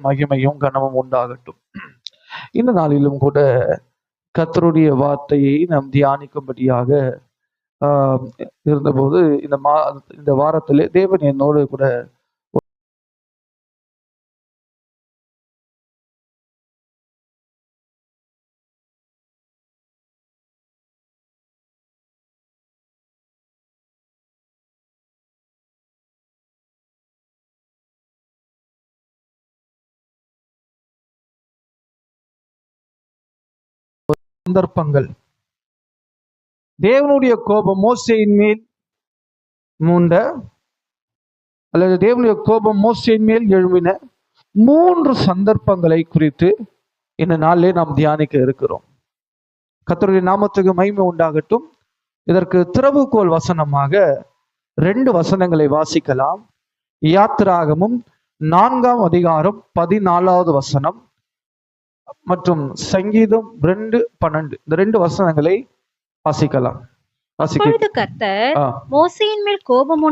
மகிமையும் கனமும் உண்டாகட்டும். இந்த நாளிலும் கூட கர்த்தருடைய வார்த்தையை நாம் தியானிக்கும்படியாக இருந்தபோது இந்த வாரத்திலே தேவன் என்னோடு கூட சந்தர்ப்பங்கள், தேவனுடைய கோபம் மோசேயின் மேல் மூண்ட அல்லது தேவனுடைய கோபம் மோசேயின் மேல் எழும்பின 3 சந்தர்ப்பங்களை குறித்து இந்த நாளிலே நாம் தியானிக்க இருக்கிறோம். கர்த்தருடைய நாமத்துக்கு மகிமை உண்டாகட்டும். இதற்கு திறவுகோல் வசனமாக 2 வசனங்களை வாசிக்கலாம். யாத்திராகமும் 4ஆம் அதிகாரம் 14வது வசனம் மற்றும் சங்கீதம் 2:12 இந்த 2 வசனங்களை வாசிக்கலாம். கர்த்தர் மோசேயின் மேல் கோபம்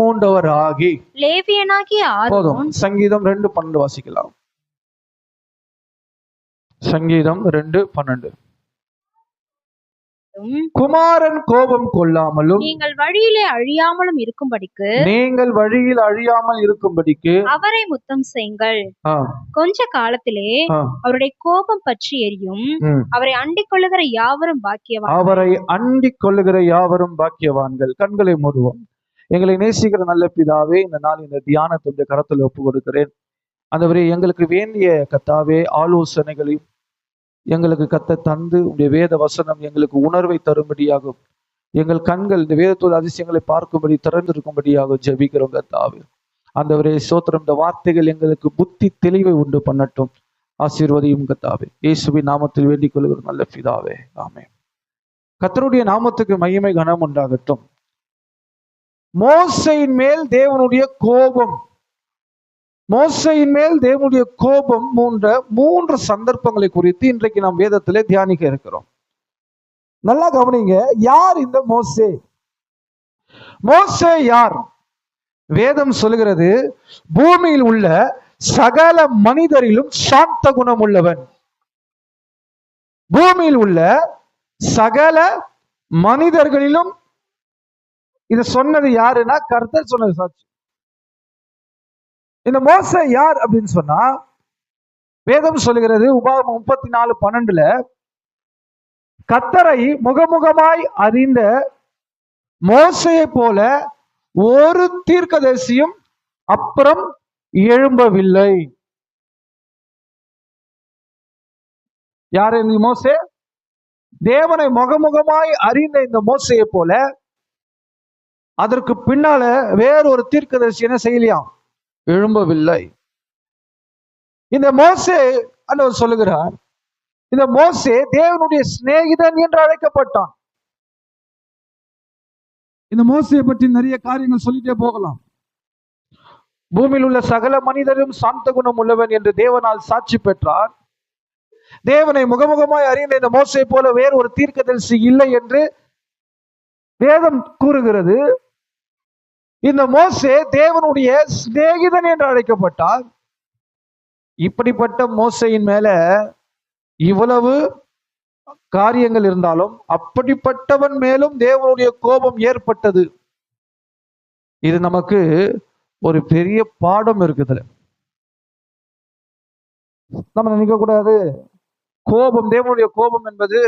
மூண்டவராகி லேவியனாகிய ஆரோன். சங்கீதம் 2:12 வாசிக்கலாம். சங்கீதம் 2:12. குமாரன் கோபம் கொள்ளாமலும் நீங்கள் வழியிலே அழியாமல் இருக்கும்படிக்கு அவரை முத்தம் செய்யுங்கள். கொஞ்ச காலத்திலே அவருடைய கோபம் பற்றி எரியும். அவரை அண்டிக் கொள்ளுகிற யாவரும் பாக்கியவான்கள். கண்களை மூடுவோம். எங்களை நேசிக்கிற நல்ல பிதாவே, இந்த நாள் இந்த தியானத்துடைய கரத்தில் ஒப்பு கொடுக்கிறேன். ஆண்டவரே, எங்களுக்கு வேண்டிய கர்த்தாவே ஆலோசனைகளையும் எங்களுக்கு தந்து உடைய வேத வசனம் எங்களுக்கு உணர்வை தரும்படியாகும். எங்கள் கண்கள் இந்த வேதத்தோட அதிசயங்களை பார்க்கும்படி திறந்திருக்கும்படியாக ஜெபிக்கிறோம் கர்த்தாவே. ஆண்டவரே ஸ்தோத்திரம். இந்த வார்த்தைகள் எங்களுக்கு புத்தி தெளிவை உண்டு பண்ணட்டும். ஆசீர்வதியும் கர்த்தாவே. இயேசுவின் நாமத்தில் வேண்டிக் கொள்கிறோம் நல்ல பிதாவே, ஆமென். கர்த்தருடைய நாமத்துக்கு மகிமை கனம் உண்டாகட்டும். மோசேயின் மேல் தேவனுடைய கோபம் மூண்ட 3 சந்தர்ப்பங்களை குறித்து இன்றைக்கு நாம் வேதத்திலே தியானிக்க இருக்கிறோம். நல்லா கவனிங்க. யார் இந்த மோசே? மோசே யார்? வேதம் சொல்லுகிறது, பூமியில் உள்ள சகல மனிதரிலும் சாந்த குணம் உள்ளவன். பூமியில் உள்ள சகல மனிதர்களிலும், இது சொன்னது யாருன்னா கர்த்தர் சொன்னது சாட்சி. இந்த மோசே யார் அப்படின்னு சொன்னா, வேதம் சொல்லுகிறது உபாகமம் 34:12 கர்த்தரை முகமுகமாய் அறிந்த மோசேயை போல ஒரு தீர்க்கதரிசியும் அப்புறம் எழும்பவில்லை. யார் இந்த மோசே? தேவனை முகமுகமாய் அறிந்த இந்த மோசேயை போல அதற்கு பின்னால வேறொரு தீர்க்கதரிசி என்ன செய்யலையாம்? எழும்பவில்லை. இந்த மோசே ஆண்டவர் சொல்லுகிறார், இந்த மோசே தேவனுடைய சிநேகிதன் என்று அழைக்கப்பட்டான். இந்த மோசையை பற்றி நிறைய காரியங்கள் சொல்லிட்டே போகலாம். பூமியில் உள்ள சகல மனிதரும் சாந்த குணம் உள்ளவன் என்று தேவனால் சாட்சி பெற்றார். தேவனை முகமுகமாய் அறிந்த இந்த மோசை போல வேறு ஒரு தீர்க்கதரிசி இல்லை என்று வேதம் கூறுகிறது. இந்த மோசே தேவனுடைய சிநேகிதன் என்று அழைக்கப்பட்டார். இப்படிப்பட்ட மோசையின் மேல இவ்வளவு காரியங்கள் இருந்தாலும் அப்படிப்பட்டவன் மேலும் தேவனுடைய கோபம் ஏற்பட்டது. இது நமக்கு ஒரு பெரிய பாடம் இருக்குது. நம்ம நினைக்க கூடாது கோபம், தேவனுடைய கோபம் என்பது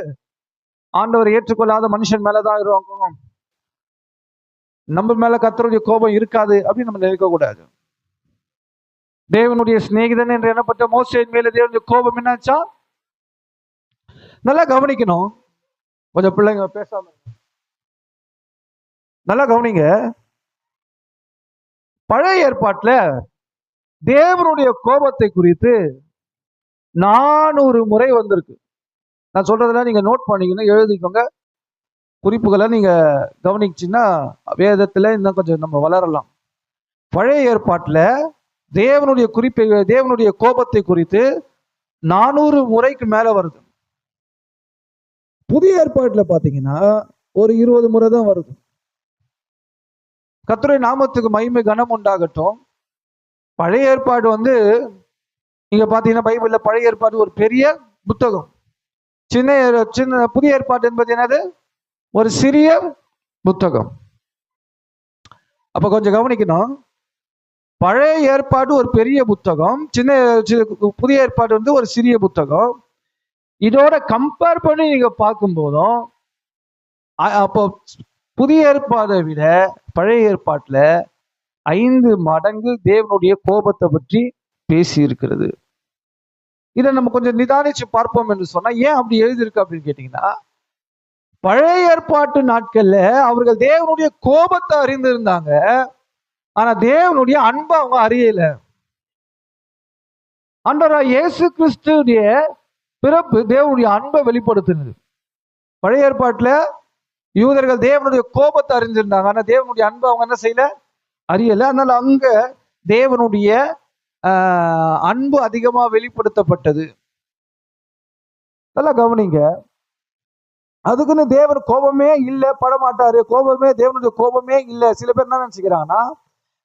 ஆண்டவர் ஏற்றுக்கொள்ளாத மனுஷன் மேலதான் இருக்கும், நம்ம மேல கர்த்தருடைய கோபம் இருக்காது அப்படின்னு நம்ம நினைக்க கூடாது. தேவனுடைய சிநேகிதன் என்று எண்ணப்பட்ட மோசேயின் மேல தேவனுடைய கோபம் என்னாச்சா? நல்லா கவனிக்கணும். கொஞ்சம் பிள்ளைங்க பேசாம நல்லா கவனிங்க. பழைய ஏற்பாட்டுல தேவனுடைய கோபத்தை குறித்து 400 முறை வந்திருக்கு. நான் சொல்றதெல்லாம் நீங்க நோட் பண்ணிக்கணும், எழுதிக்கோங்க. குறிப்புகளை நீங்க கவனிச்சின்னா வேதத்துல இன்னும் கொஞ்சம் நம்ம வளரலாம். பழைய ஏற்பாட்டுல தேவனுடைய கோபத்தை குறித்து 400 முறைக்கு மேல வருது. புதிய ஏற்பாட்டுல பாத்தீங்கன்னா ஒரு 20 முறை தான் வருது. கர்த்தருடைய நாமத்துக்கு மகிமை கனம் உண்டாகட்டும். பழைய ஏற்பாடு வந்து நீங்க பாத்தீங்கன்னா பைபிள்ல பழைய ஏற்பாடு ஒரு பெரிய புத்தகம். சின்ன புதிய ஏற்பாடு என்பது என்னது? ஒரு சிறிய புத்தகம். அப்ப கொஞ்சம் கவனிக்கணும். பழைய ஏற்பாடு ஒரு பெரிய புத்தகம், புதிய ஏற்பாடு வந்து ஒரு சிறிய புத்தகம். இதோட கம்பேர் பண்ணி நீங்க பார்க்கும் போதும் அப்போ புதிய ஏற்பாடை விட பழைய ஏற்பாட்டுல 5 மடங்கு தேவனுடைய கோபத்தை பற்றி பேசி இருக்கிறது. இதை நம்ம கொஞ்சம் நிதானிச்சு பார்ப்போம் என்று சொன்னா, ஏன் அப்படி எழுதியிருக்கு அப்படின்னு கேட்டீங்கன்னா, பழைய ஏற்பாட்டு நாட்கள்ல அவர்கள் தேவனுடைய கோபத்தை அறிந்திருந்தாங்க, ஆனா தேவனுடைய அன்பை அவங்க அறியல. ஆண்டவராகிய இயேசு கிறிஸ்துடைய பிறப்பு தேவனுடைய அன்பை வெளிப்படுத்தினது. பழைய ஏற்பாட்டுல யூதர்கள் தேவனுடைய கோபத்தை அறிஞ்சிருந்தாங்க, ஆனா தேவனுடைய அன்பை அவங்க என்ன செய்யல? அறியல. அதனால அங்க தேவனுடைய அன்பு அதிகமா வெளிப்படுத்தப்பட்டது. நல்லா கவனிங்க. அதுக்குன்னு தேவன் கோபமே இல்லை, படமாட்டாரு, கோபமே தேவனுடைய கோபமே இல்லை. சில பேர் என்ன நினைச்சுக்கிறாங்கன்னா,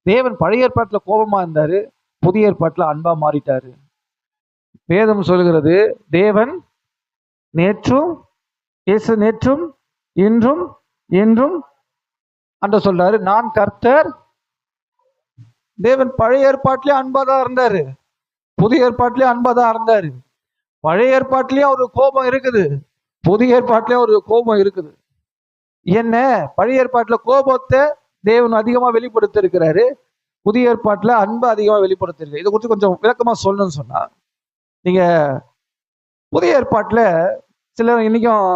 தேவன் பழைய ஏற்பாட்டுல கோபமா இருந்தாரு, புதிய ஏற்பாட்டுல அன்பா மாறிட்டாரு. வேதம் சொல்கிறது, தேவன் நேற்றும் இயேசு நேற்றும் இன்றும் என்றும் அன்று சொல்றாரு, நான் கர்த்தர். தேவன் பழைய ஏற்பாட்டிலே அன்பாதான் இருந்தாரு, புதிய ஏற்பாட்டிலே அன்பாதான் இருந்தாரு. பழைய ஏற்பாட்டிலேயும் ஒரு கோபம் இருக்குது, புதிய ஏற்பாட்டிலேயும் ஒரு கோபம் இருக்குது. என்ன? பழைய ஏற்பாட்டுல கோபத்தை தேவன் அதிகமா வெளிப்படுத்தி இருக்கிறாரு, புதிய ஏற்பாட்டுல அன்பை அதிகமா வெளிப்படுத்தி இருக்கு. இதை குறித்து கொஞ்சம் விளக்கமா சொல்லணும்னு சொன்னா, நீங்க புதிய ஏற்பாட்டுல சிலர் இன்னைக்கும்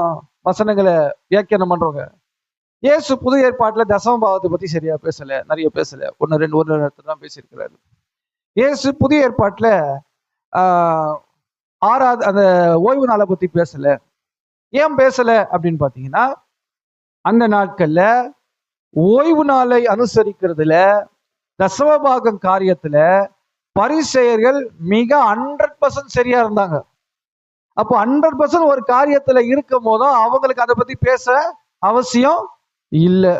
வசனங்களை வியாக்கியானம் பண்றவங்க, இயேசு புதிய ஏற்பாட்டுல தசம பாவத்தை பத்தி சரியா பேசல, நிறைய பேசல, ஒன்னு ரெண்டு தான் பேசியிருக்கிறாரு. இயேசு புதிய ஏற்பாட்டுல அந்த ஓய்வு நாளை பத்தி பேசல. ஏன் பேசல அப்படின்னு பாத்தீங்கன்னா, அந்த நாட்கள்ல ஓய்வு நாளை அனுசரிக்கிறதுல, தசமபாகம் காரியத்துல பரிசேயர்கள் மிக 100% சரியா இருந்தாங்க. அப்போ 100% ஒரு காரியத்துல இருக்கும் போதும் அவங்களுக்கு அதை பத்தி பேச அவசியம் இல்லை.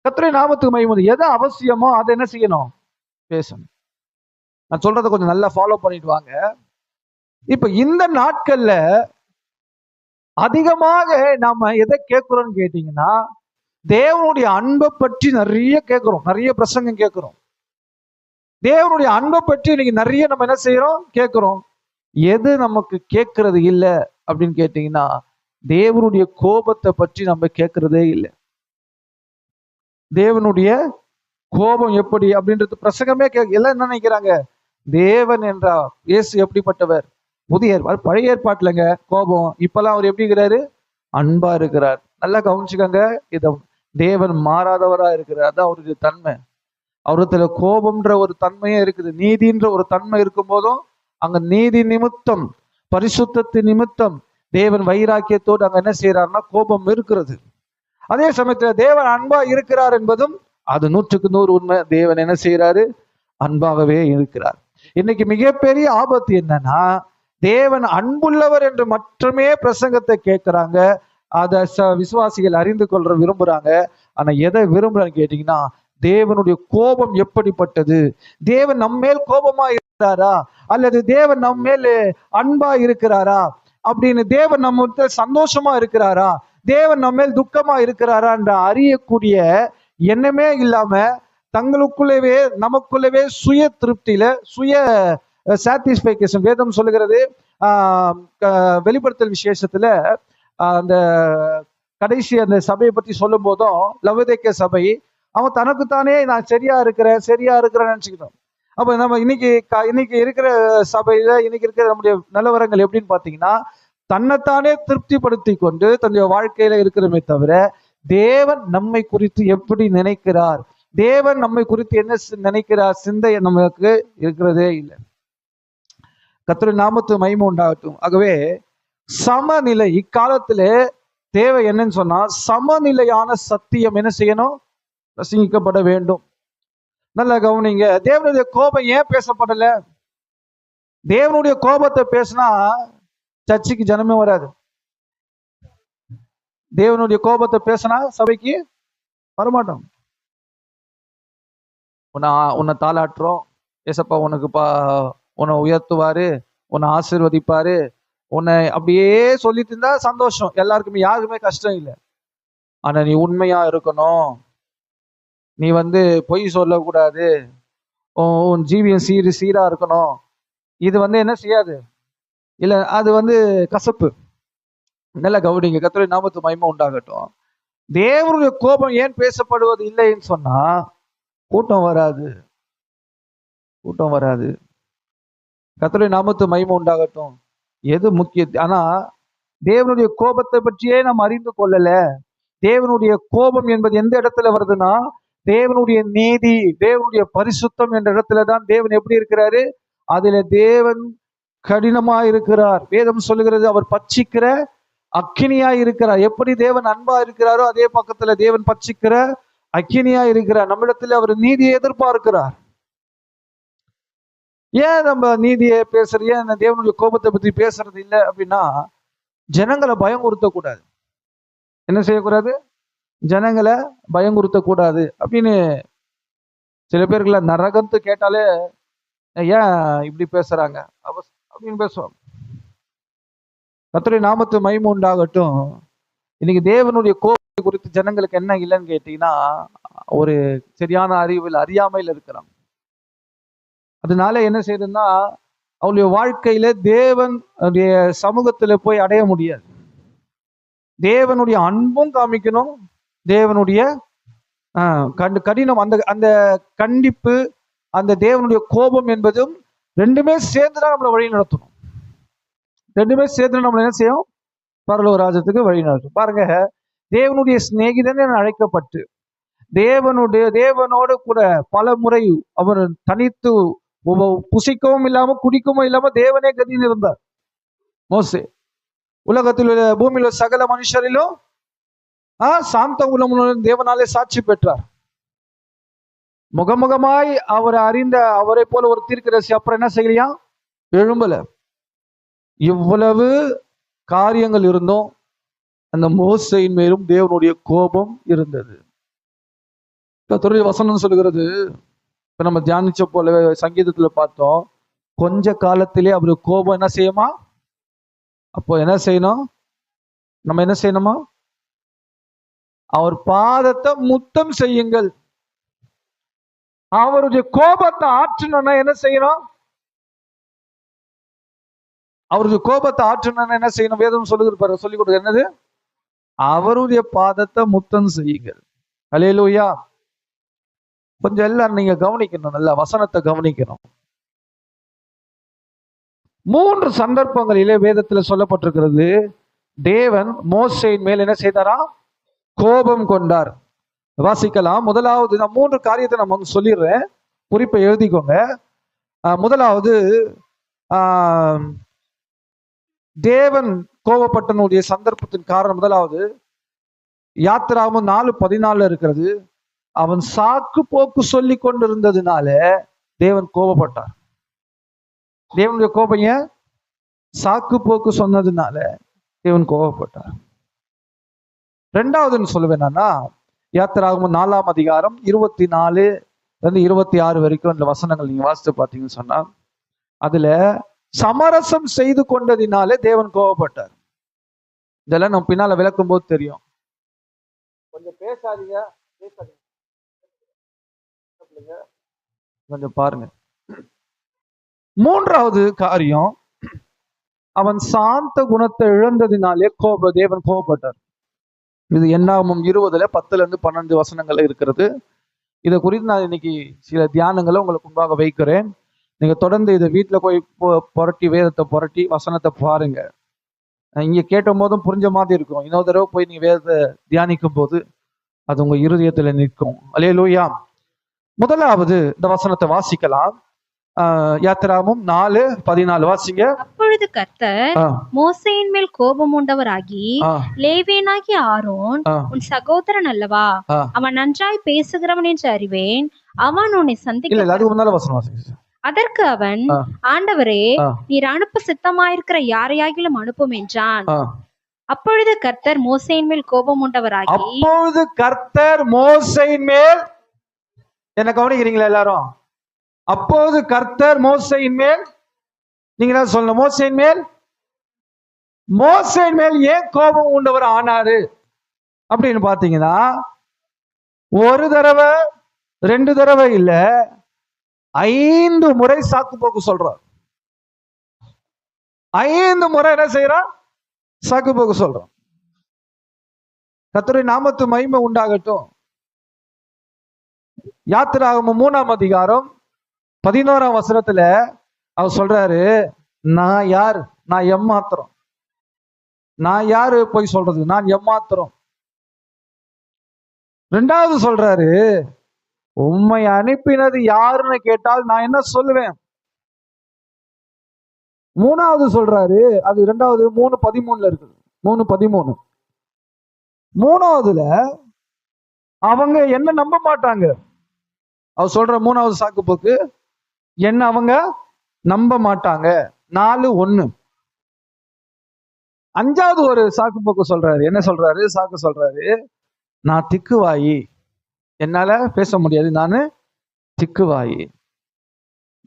கர்த்தருடைய நாமத்துக்கு மகிமை. எது அவசியமோ அதை என்ன செய்யணும்? பேசணும். நான் சொல்றதை கொஞ்சம் நல்லா ஃபாலோ பண்ணிட்டு வாங்க. இப்ப இந்த நாட்கள்ல அதிகமாக நாம எதை கேட்கிறோம்னு கேட்டீங்கன்னா, தேவனுடைய அன்பை பற்றி நிறைய கேட்கிறோம், நிறைய பிரசங்கம் கேட்கிறோம். தேவனுடைய அன்பை பற்றி இன்னைக்கு நிறைய நம்ம என்ன செய்யறோம்? கேட்கிறோம். எது நமக்கு கேட்கறது இல்லை அப்படின்னு கேட்டீங்கன்னா, தேவனுடைய கோபத்தை பற்றி நம்ம கேட்கறதே இல்லை. தேவனுடைய கோபம் எப்படி அப்படின்றது பிரசங்கமே எல்லாம் என்ன நினைக்கிறாங்க? தேவன் என்றா இயேசு எப்படிப்பட்டவர்? புதிய பழைய ஏற்பாட்டுலங்க கோபம், இப்பெல்லாம் அவர் எப்படி இருக்கிறாரு? அன்பா இருக்கிறார். நல்லா கவனிச்சுக்கோங்க. இத தேவன் மாறாதவரா இருக்கிறார், அதான் அவருடைய தன்மை. அவரத்துல கோபம்ன்ற ஒரு தன்மையே இருக்குது, நீதின்ற ஒரு தன்மை இருக்கும் போதும் அங்க நீதி நிமித்தம், பரிசுத்தத்தின் நிமித்தம் தேவன் வைராக்கியத்தோடு அங்க என்ன செய்யறாருன்னா கோபம் இருக்கிறது. அதே சமயத்துல தேவன் அன்பா இருக்கிறார் என்பதும் அது 100க்கு 100 உண்மை. தேவன் என்ன செய்யறாரு? அன்பாகவே இருக்கிறார். இன்னைக்கு மிகப்பெரிய ஆபத்து என்னன்னா, தேவன் அன்புள்ளவர் என்று மட்டுமே பிரசங்கத்தை கேட்கிறாங்க, அதை விசுவாசிகள் அறிந்து கொள்ள விரும்புறாங்க. ஆனா எதை விரும்புறான்னு கேட்டீங்கன்னா, தேவனுடைய கோபம் எப்படிப்பட்டது, தேவன் நம்மேல் கோபமா இருக்கிறாரா அல்லது தேவன் நம்ம மேல் அன்பா இருக்கிறாரா, அப்படின்னு தேவன் நம்ம சந்தோஷமா இருக்கிறாரா, தேவன் நம்ம மேல் துக்கமா இருக்கிறாரா என்ற அறியக்கூடிய எண்ணமே இல்லாம தங்களுக்குள்ளவே நமக்குள்ளவே சுய திருப்தியில, சுய சாட்டிஸ்பைகேஷன். வேதம் சொல்லுகிறது, வெளிப்படுத்தல் விசேஷத்துல அந்த கடைசி அந்த சபையை பற்றி சொல்லும் போதும், லவோதிக்கேய சபை, அவன் தனக்குத்தானே நான் சரியா இருக்கிறேன்னு நினைச்சுக்கிட்டோம். அப்ப நம்ம இன்னைக்கு இருக்கிற சபையில இன்னைக்கு இருக்கிற நம்முடைய நிலவரங்கள் எப்படின்னு பாத்தீங்கன்னா, தன்னைத்தானே திருப்திப்படுத்தி கொண்டு தன்னுடைய வாழ்க்கையில இருக்கிறமே தவிர, தேவன் நம்மை குறித்து எப்படி நினைக்கிறார், தேவன் நம்மை குறித்து என்ன நினைக்கிறார், சிந்தை நமக்கு இருக்கிறதே இல்லை. கர்த்தருடைய நாமத்துக்கு மகிமை உண்டாகட்டும். ஆகவே சமநிலை இக்காலத்திலே தேவை என்னன்னு சொன்னா, சமநிலையான சத்தியம் என்ன செய்யணும்? பிரசங்கிக்கப்பட வேண்டும். நல்லா கவனிங்க. தேவனுடைய கோபம் ஏன் பேசப்படல? தேவனுடைய கோபத்தை பேசினா சர்ச்சுக்கு ஜனமே வராது. தேவனுடைய கோபத்தை பேசினா சபைக்கு வரமாட்டோம். உன்னை தாளாட்டுறோம், ஏசப்பா உன்னை உயர்த்துவாரு, உன்னை ஆசீர்வதிப்பாரு, உன்னை அப்படியே சொல்லிட்டு இருந்தா சந்தோஷம். எல்லாருக்குமே, யாருக்குமே கஷ்டம் இல்லை. ஆனா நீ உண்மையா இருக்கணும், நீ பொய் சொல்லக்கூடாது, உன் ஜீவியம் சீரா இருக்கணும். இது என்ன செய்யாது, இல்ல அது கசப்பு. நல்ல கவனிங்க. கர்த்தருடைய நாமத்துக்கு மகிமை உண்டாகட்டும். தேவனுடைய கோபம் ஏன் பேசப்படுவது இல்லைன்னு சொன்னா, கூட்டம் வராது. கர்த்தருடைய நாமத்துக்கு மகிமை உண்டாகட்டும். எது முக்கியம்? ஆனா தேவனுடைய கோபத்தை பற்றியே நாம் அறிந்து கொள்ளல. தேவனுடைய கோபம் என்பது எந்த இடத்துல வருதுன்னா, தேவனுடைய நீதி, தேவனுடைய பரிசுத்தம் என்ற இடத்துல தான் தேவன் எப்படி இருக்கிறாரு? அதுல தேவன் கடினமா இருக்கிறார். வேதம் சொல்லுகிறது, அவர் பட்சிக்கிற அக்கினியா இருக்கிறார். எப்படி தேவன் அன்பா இருக்கிறாரோ அதே பக்கத்துல தேவன் பட்சிக்கிற அக்கினியா இருக்கிறார். நம்மிடத்துல அவர் நீதியை எதிர்பார்க்கிறார். ஏன் நம்ம நீதியை ஏன் தேவனுடைய கோபத்தை பத்தி பேசுறது இல்லை அப்படின்னா, ஜனங்களை பயங்குறுத்தக்கூடாது. என்ன செய்யக்கூடாது? ஜனங்களை பயங்குறுத்தக்கூடாது அப்படின்னு சில பேருக்குள்ள நரகத்து கேட்டாலே ஏன் இப்படி பேசுறாங்க அப்படின்னு பேசுவாங்க. கர்த்தருடைய நாமத்துக்கு மகிமை உண்டாகட்டும். இன்னைக்கு தேவனுடைய கோபத்தை குறித்து ஜனங்களுக்கு என்ன இல்லைன்னு கேட்டீங்கன்னா, ஒரு சரியான அறியாமையில் இருக்கிறாங்க. அதனால என்ன செய்யுதுன்னா, அவளுடைய வாழ்க்கையில தேவனுடைய சமூகத்துல போய் அடைய முடியாது. தேவனுடைய அன்பும் காமிக்கணும், தேவனுடைய கடினம், அந்த கண்டிப்பு, அந்த தேவனுடைய கோபம் என்பதும் ரெண்டுமே சேர்ந்துதான் நம்மளை வழி நடத்தணும். ரெண்டுமே சேர்ந்து நம்மளை என்ன செய்யும்? பரலோக ராஜ்யத்துக்கு வழி நடத்தும். பாருங்க, தேவனுடைய சிநேகிதன் என அழைக்கப்பட்டு தேவனோடு கூட பல முறை அவர் தனித்து புசிக்கவும் இல்லாம குடிக்கவும் இல்லாம தேவனே கதின்னு இருந்தார் மோசே. உலகத்தில் உள்ள பூமியில் உள்ள சகல மனுஷரிலும் சாந்த உலகம் தேவனாலே சாட்சி பெற்றார். முகமுகமாய் அவரை அறிந்த அவரை போல ஒரு தீர்க்கதரிசி அப்புறம் என்ன செய்யலையா? எழும்பல. இவ்வளவு காரியங்கள் இருந்தும் அந்த மோசேயின் மேலும் தேவனுடைய கோபம் இருந்தது. கர்த்தருடைய வசனம் சொல்லுகிறது, இப்ப நம்ம தியானிச்ச போல சங்கீதத்துல பார்த்தோம், கொஞ்ச காலத்திலே அவருக்கு கோபம் என்ன செய்யுமா? அப்போ என்ன செய்யணும்? நம்ம என்ன செய்யணுமா? அவர் பாதத்தை முத்தம் செய்யுங்கள். அவருடைய கோபத்தை ஆற்றணும்னா என்ன செய்யணும்? அவருடைய கோபத்தை ஆற்றணும்னா என்ன செய்யணும்? வேதம் சொல்லுகிறது, சொல்லிக் கொடுக்க என்னது? அவருடைய பாதத்தை முத்தம் செய்யுங்கள். அல்லேலூயா. கொஞ்சம் எல்லாரும் நீங்க கவனிக்கணும், நல்ல வசனத்தை கவனிக்கணும். 3 சந்தர்ப்பங்களிலே வேதத்துல சொல்லப்பட்டிருக்கிறது, தேவன் மோசேயின் மேல் என்ன செய்தாரா? கோபம் கொண்டார். வாசிக்கலாம். முதலாவது, நான் 3 காரியத்தை நம்ம சொல்லிடுறேன், குறிப்பை எழுதிக்கோங்க. முதலாவது, தேவன் கோபப்பட்டனுடைய சந்தர்ப்பத்தின் காரணம் முதலாவது யாத்திராகமம் 4:14 இருக்கிறது. அவன் சாக்கு போக்கு சொல்லி கொண்டிருந்ததுனால தேவன் கோபப்பட்டார். தேவனுடைய கோபம் ஏன்? சாக்கு போக்கு சொன்னதுனால தேவன் கோபப்பட்டார். 2வதுன்னு சொல்லுவேன்னா, யாத்திராகமம் 4ஆம் அதிகாரம் 24-26 வரைக்கும் அந்த வசனங்கள் நீங்க வாசித்து பார்த்தீங்கன்னு சொன்னா, அதுல சமரசம் செய்து கொண்டதினாலே தேவன் கோபப்பட்டார். இதெல்லாம் நம்ம பின்னால விளக்கும் போது தெரியும். கொஞ்சம் பேசாதீங்க, கொஞ்சம் பாருங்க. 3வது காரியம், அவன் சாந்த குணத்தை இழந்ததினாலே தேவன் கோபப்பட்டார். இது என்னாகமம் 20:10-12 வசனங்கள் இருக்கிறது. இதை குறித்து நான் இன்னைக்கு சில தியானங்களை உங்களுக்கு முன்பாக வைக்கிறேன். நீங்க தொடர்ந்து இதை வீட்டுல போய் புரட்டி, வேதத்தை புரட்டி வசனத்தை பாருங்க. இங்க கேட்டும் போதும் புரிஞ்ச மாதிரி இருக்கும். இன்னொரு தடவை போய் நீங்க வேதத்தை தியானிக்கும் போது அது உங்க இருதயத்துல நிற்கும். அல்லேலூயா. முதலாவது இந்த வசனத்தை வாசிக்கலாம். யாத்திராகமம் 4:14 வாசிங்க. அப்பொழுது கர்த்தர் மோசேயின் மேல் கோபம் உண்டவராகி, லேவியனாகிய ஆரோன் உன் சகோதரன் அல்லவா, அவன் நன்றாய் பேசுகிறவன் என்று அறிவேன், அவன் உன்னை சந்திக்க. அதற்கு அவன், ஆண்டவரே, நீர் அனுப்ப சித்தமாயிருக்கிற யாரையாகிலும் அனுப்பும் என்றான். அப்பொழுது கர்த்தர் மோசேயின் மேல் கோபம் உண்டவராகி, அப்பொழுது கர்த்தர் மோசேயின் மேல், என்ன கவனிக்கிறீங்களா எல்லாரும்? அப்போது கர்த்தர் மோசேயின் மேல், நீங்க தான் சொல்லணும், மோசேயின் மேல் ஏன் கோபம் உண்டவர் ஆனாரு அப்படின்னு பாத்தீங்கன்னா, ஒரு தடவை 2 தடவை இல்ல, 5 முறை சாக்கு போக்கு சொல்றார். 5 முறை என்ன செய்யறான்? சாக்கு போக்கு சொல்றான். கர்த்தருடைய நாமத்து மகிமை உண்டாகட்டும். யாத்திராகமம் 3ஆம் அதிகாரம் 11ஆம் வசனத்துல அவர் சொல்றாரு, நான் யார்? நான் எம்மாத்திரம். நான் யாரு போய் சொல்றது? நான் எம்மாத்திரம். 2வது சொல்றாரு, உம்மை அனுப்பினது யாருன்னு கேட்டால் நான் என்ன சொல்லுவேன்? 3வது சொல்றாரு, அது 2வது 3:13 இருக்குது. 3:13. 3வதுல அவங்க என்ன நம்ப மாட்டாங்க. அவர் சொல்ற 3வது சாக்கு போக்கு, என்ன அவங்க நம்ப மாட்டாங்க. 4:1. 5வது ஒரு சாக்கு போக்கு சொல்றாரு. என்ன சொல்றாரு? சாக்கு சொல்றாரு, நான் திக்குவாயி, என்னால பேச முடியாது, நானு திக்குவாயி.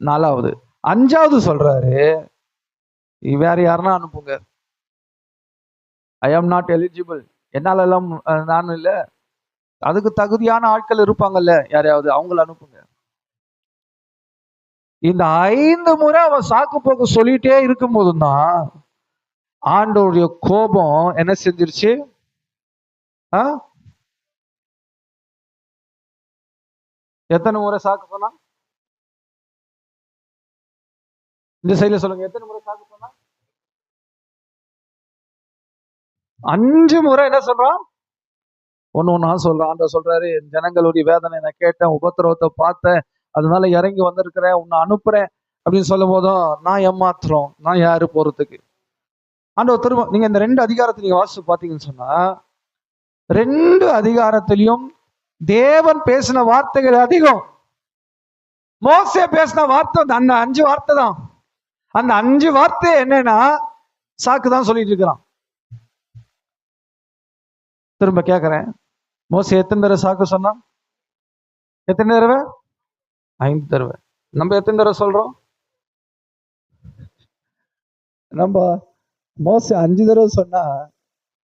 4வது. 5வது சொல்றாரு, வேற யாருன்னா அனுப்புங்க, ஐ ஆம் நாட் எலிஜிபிள், என்னால எல்லாம் நானும் இல்ல, அதுக்கு தகுதியான ஆட்கள் இருப்பாங்கல்ல யாரையாவது, அவங்கள அனுப்புங்க. இந்த 5 முறை அவன் சாக்கு போக்கு சொல்லிட்டே இருக்கும் போதுதான் ஆண்டவருடைய கோபம் என்ன செஞ்சிருச்சு? எத்தனை முறை சாக்கு சொன்னா? இந்த சைடுல சொல்லுங்க, எத்தனை முறை சாக்கு சொன்னா? 5 முறை என்ன சொல்றான்? ஒண்ணா சொல்றான். ஆண்டவர் சொல்றாரு, என் ஜனங்களுடைய வேதனை நான் கேட்டேன், உபத்திரவத்தை பார்த்தேன், அதனால இறங்கி வந்திருக்கிறேன், உன்னை அனுப்புறேன் அப்படின்னு சொல்லும் போதும், நான் ஏமாத்துறோம், நான் யாரு போறதுக்கு? ஆண்டவர் திரும்ப, நீங்க இந்த 2 அதிகாரத்தை நீங்க வாசிச்சு பாத்தீங்கன்னு சொன்னா, 2 அதிகாரத்திலையும் தேவன் பேசின வார்த்தைகள் அதிகம். மோசே பேசின வார்த்தை அந்த 5 வார்த்தை தான். அந்த 5 வார்த்தை என்னன்னா சாக்கு தான் சொல்லிட்டு இருக்கிறான். திரும்ப கேட்கிறேன், மோசே எத்தனை தடவை சாக்கு சொன்னா? எத்தனை தடவை? 5 தடவை. நம்ம எத்தனை தடவை சொல்றோம்? நம்ம மோசே 5 தடவை சொன்னா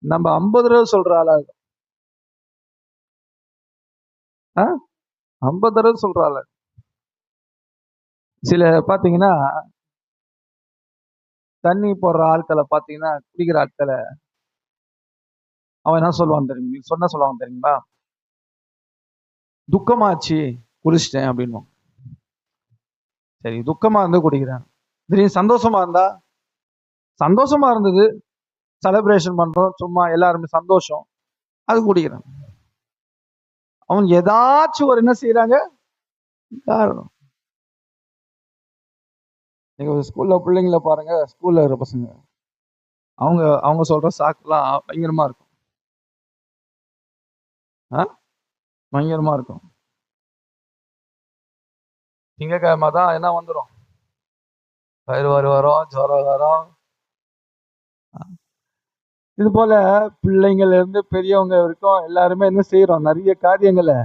நம்ம 50 தடவை சொல்ற ஆளா இருக்கும். 50 தடவை சொல்ற ஆளு. சில பாத்தீங்கன்னா தண்ணி போடுற ஆட்களை பாத்தீங்கன்னா, குடிக்கிற ஆட்களை அவன் என்ன சொல்லுவான் தெரியுமா? சொல்லுவாங்க தெரியுமா? துக்கமாச்சு குடிச்சிட்டேன் அப்படின்னு. சரி, துக்கமா இருந்து குடிக்கிறேன். திடீர்னு சந்தோஷமா இருந்தா, சந்தோஷமா இருந்தது, செலிப்ரேஷன் பண்றோம், சும்மா எல்லாருமே சந்தோஷம், அது குடிக்கிறான். அவன் ஏதாச்சும் ஒரு என்ன செய்யறாங்க காரணம். நீங்க ஸ்கூல்ல பிள்ளைங்கள பாருங்க, ஸ்கூல்ல இருக்கிற பசங்க, அவங்க சொல்ற சாக்குலாம் பயங்கரமா இருக்கும். பயங்கரமா இருக்கும். திங்கக்கிழமை தான் என்ன வந்துடும், வயிறு வரும், ஜுரம் வரும். இது போல பிள்ளைங்கள்ல இருந்து பெரியவங்க வரைக்கும் எல்லாருமே என்ன செய்யறோம்? நிறைய காரியங்களை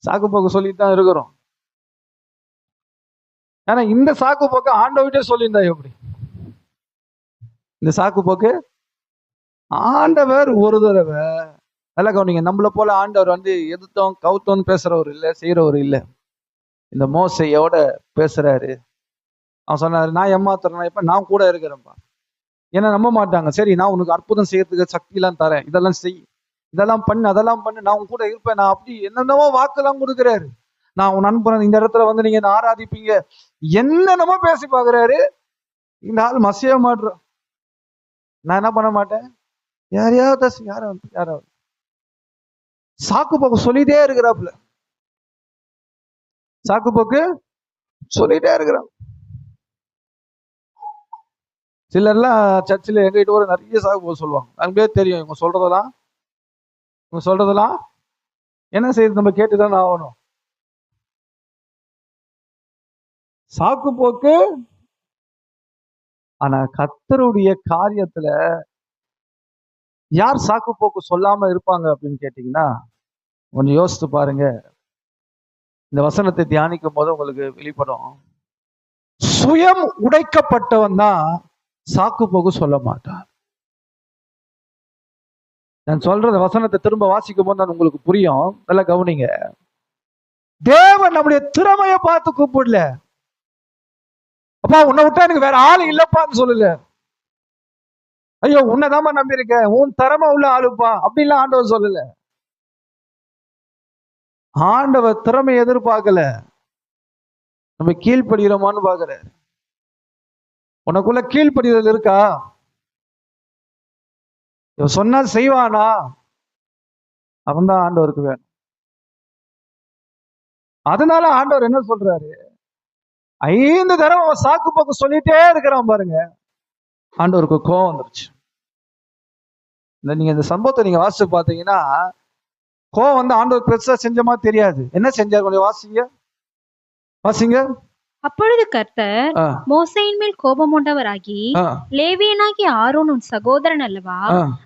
சாக்கு போக்கு சொல்லிட்டு தான் இருக்கிறோம். ஆனா இந்த சாக்கு போக்கு ஆண்டவர்கிட்ட சொல்லியிருந்தா எப்படி? இந்த சாக்கு போக்கு ஆண்டவர் ஒரு தடவை, நல்லா கவனிங்க, நம்மள போல ஆண்டவர் வந்து எதிர்த்தோம் கவுத்தோன்னு பேசுறவர் இல்லை, செய்யறவர் இல்லை. இந்த மோசையோட பேசுறாரு. அவன் சொன்னாரு, நான் ஏமாத்துறேன், இப்ப நான் கூட இருக்கிறேன்ப்பா. ஏன்னா நம்ப மாட்டாங்க. சரி, நான் உனக்கு அற்புதம் செய்யறதுக்கு சக்தி எல்லாம் தரேன், இதெல்லாம் செய், இதெல்லாம் பண்ணு, அதெல்லாம் பண்ணு, நான் உன் கூட இருப்பேன், நான் அப்படி என்னென்னவோ வாக்கெல்லாம் கொடுக்குறாரு. நான் உன் நண்பன், இந்த இடத்துல வந்து நீங்க என்ன ஆராதிப்பீங்க, என்னென்னமோ பேசி பாக்குறாரு. இந்த ஆள் மசிய மாட்டுறோம். நான் என்ன பண்ண மாட்டேன், யாராவது சாக்கு போக்கு சொல்லிட்டே இருக்கிறாப்புல, சாக்கு போக்கு சொல்லிட்டே இருக்கிறான். சிலர்லாம் சர்ச்சில் எங்கிட்ட ஒரு நிறைய சாக்கு போக்கு சொல்லுவாங்க. நமக்கே தெரியும் இவங்க சொல்றதெல்லாம் என்ன செய்யுது, நம்ம கேட்டுதான் ஆகணும். சாக்கு போக்கு. ஆனா கர்த்தருடைய காரியத்துல யார் சாக்கு போக்கு சொல்லாம இருப்பாங்க அப்படின்னு கேட்டீங்கன்னா, கொஞ்சம் யோசித்து பாருங்க. இந்த வசனத்தை தியானிக்கும் போது உங்களுக்கு வெளிப்படும். சுயம் உடைக்கப்பட்டவன் தான் சாக்கு போக்கு சொல்ல மாட்டான். நான் சொல்ற வசனத்தை திரும்ப வாசிக்கும் போது நான் உங்களுக்கு புரியும். நல்லா கவனிங்க. தேவன் நம்முடைய திறமைய பார்த்து கூப்பிடல. அப்பா உன்னை விட்டா எனக்கு வேற ஆளு இல்லப்பான்னு சொல்லல. ஐயோ உன்னைதாம்மா நம்பி இருக்க, உன் திறமை உள்ள ஆளுப்பா அப்படின்லாம் ஆண்டவர் சொல்லல. ஆண்டவர் திறமை எதிர்பார்க்கல, நம்ம கீழ்ப்படுகிறோமான்னு பாக்குற. உனக்குள்ள கீழ்ப்படிதல் இருக்கா? சொன்னா செய்வானா? அவன் தான் ஆண்டவருக்கு வேணும். அதனால ஆண்டவர் என்ன சொல்றாரு, 5 தடவை அவன் சாக்கு போக்கு சொல்லிட்டே இருக்கிறான் பாருங்க. ஆண்டவருக்கு கோவம் வந்துருச்சு. நீங்க இந்த சம்பவத்தை நீங்க வாசிச்சு பாத்தீங்கன்னா, கோவம் வந்து ஆண்டவர் பெருசா செஞ்ச மாதிரி தெரியாது. என்ன செஞ்சார் கொஞ்சம் வாசிங்க. அப்பொழுது கர்த்தர் மோசேயின் மேல் கோபம் உண்டவராகி, லேவியனாகி ஆரோன் உன் சகோதரன் அல்லவா,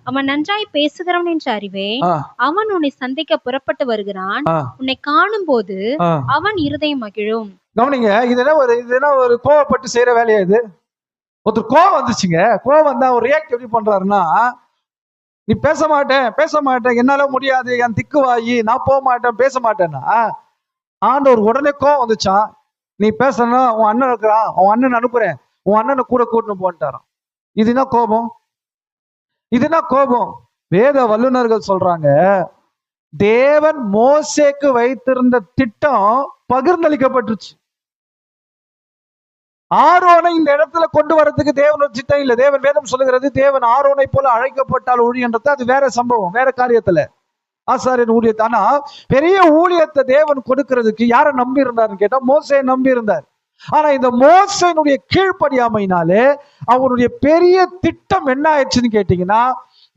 அவன் நன்றாய் பேசுகிறவன் என்று அறிவேன், அவன் உன்னை சந்திக்க புறப்பட்டு வருகிறான், உன்னை காணும் போது அவன் இருதயம் மகிழும். கவனிங்க, இது என்ன ஒரு கோவப்பட்டு செய்யற வேலையா இது? ஒருத்தர் கோவம் வந்துச்சுங்க. கோவம் வந்தா ஒரு ரியாக்ட் எப்படி பண்றாருன்னா, நீ பேச மாட்டேன், என்னால முடியாது, என் திக்குவாயி, நான் போக மாட்டேன், பேச மாட்டேன்னா ஆண்டவர் உடனே கோவம் வந்துச்சான். நீ பேசணும், உன் அண்ணன் இருக்கிறான், உன் அண்ணன் அனுப்புறேன், உன் அண்ணனை கூட கூட்டணும் போன்ட்டாரான். இதுதான் கோபம். வேத வல்லுநர்கள் சொல்றாங்க, தேவன் மோசேக்கு வைத்திருந்த திட்டம் பகிர்ந்தளிக்கப்பட்டுருச்சு. ஆரோனை இந்த இடத்துல கொண்டு வரதுக்கு தேவனோட திட்டம் இல்லை. தேவன் வேதம் சொல்லுகிறது, தேவன் ஆரோனை போல அழைக்கப்பட்டால் ஊழியன்றது அது வேற சம்பவம், வேற காரியத்துல ஆசாரியன் ஊழியத்தை. ஆனா பெரிய ஊழியத்தை தேவன் கொடுக்கிறதுக்கு யாரை நம்பி இருந்தாருன்னு கேட்டா மோசே நம்பி இருந்தார். ஆனா இந்த மோசேனுடைய கீழ்ப்படியாமையினாலே அவனுடைய பெரிய திட்டம் என்ன ஆயிடுச்சுன்னு கேட்டீங்கன்னா,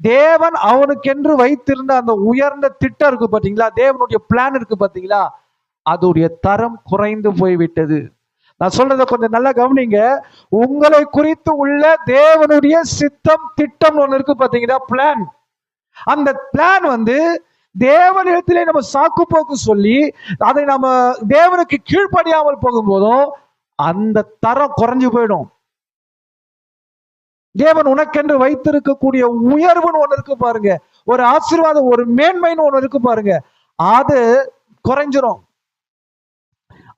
தேவன் அவனுக்கென்று வைத்திருந்த அந்த உயர்ந்த திட்டம் இருக்கு பாத்தீங்களா, தேவனுடைய பிளான் இருக்கு பாத்தீங்களா, அதோடைய தரம் குறைந்து போய்விட்டது. நான் சொல்றத கொஞ்சம் நல்லா கவனிங்க. உங்களை குறித்து உள்ள தேவனுடைய சித்தம் திட்டம் ஒண்ணு இருக்கு பாத்தீங்களா, பிளான். அந்த பிளான் வந்து தேவனிடத்திலே நம்ம சாக்கு போக்கு சொல்லி அதை நம்ம தேவனுக்கு கீழ்ப்படியாமல் போகும்போதும் அந்த தரம் குறைஞ்சு போயிடும். தேவன் உனக்கென்று வைத்திருக்கக்கூடிய உயர்வுன்னு ஒண்ணு இருக்கு பாருங்க, ஒரு ஆசீர்வாதம், ஒரு மேன்மைன்னு ஒண்ணு இருக்கு பாருங்க, அது குறைஞ்சிரும்.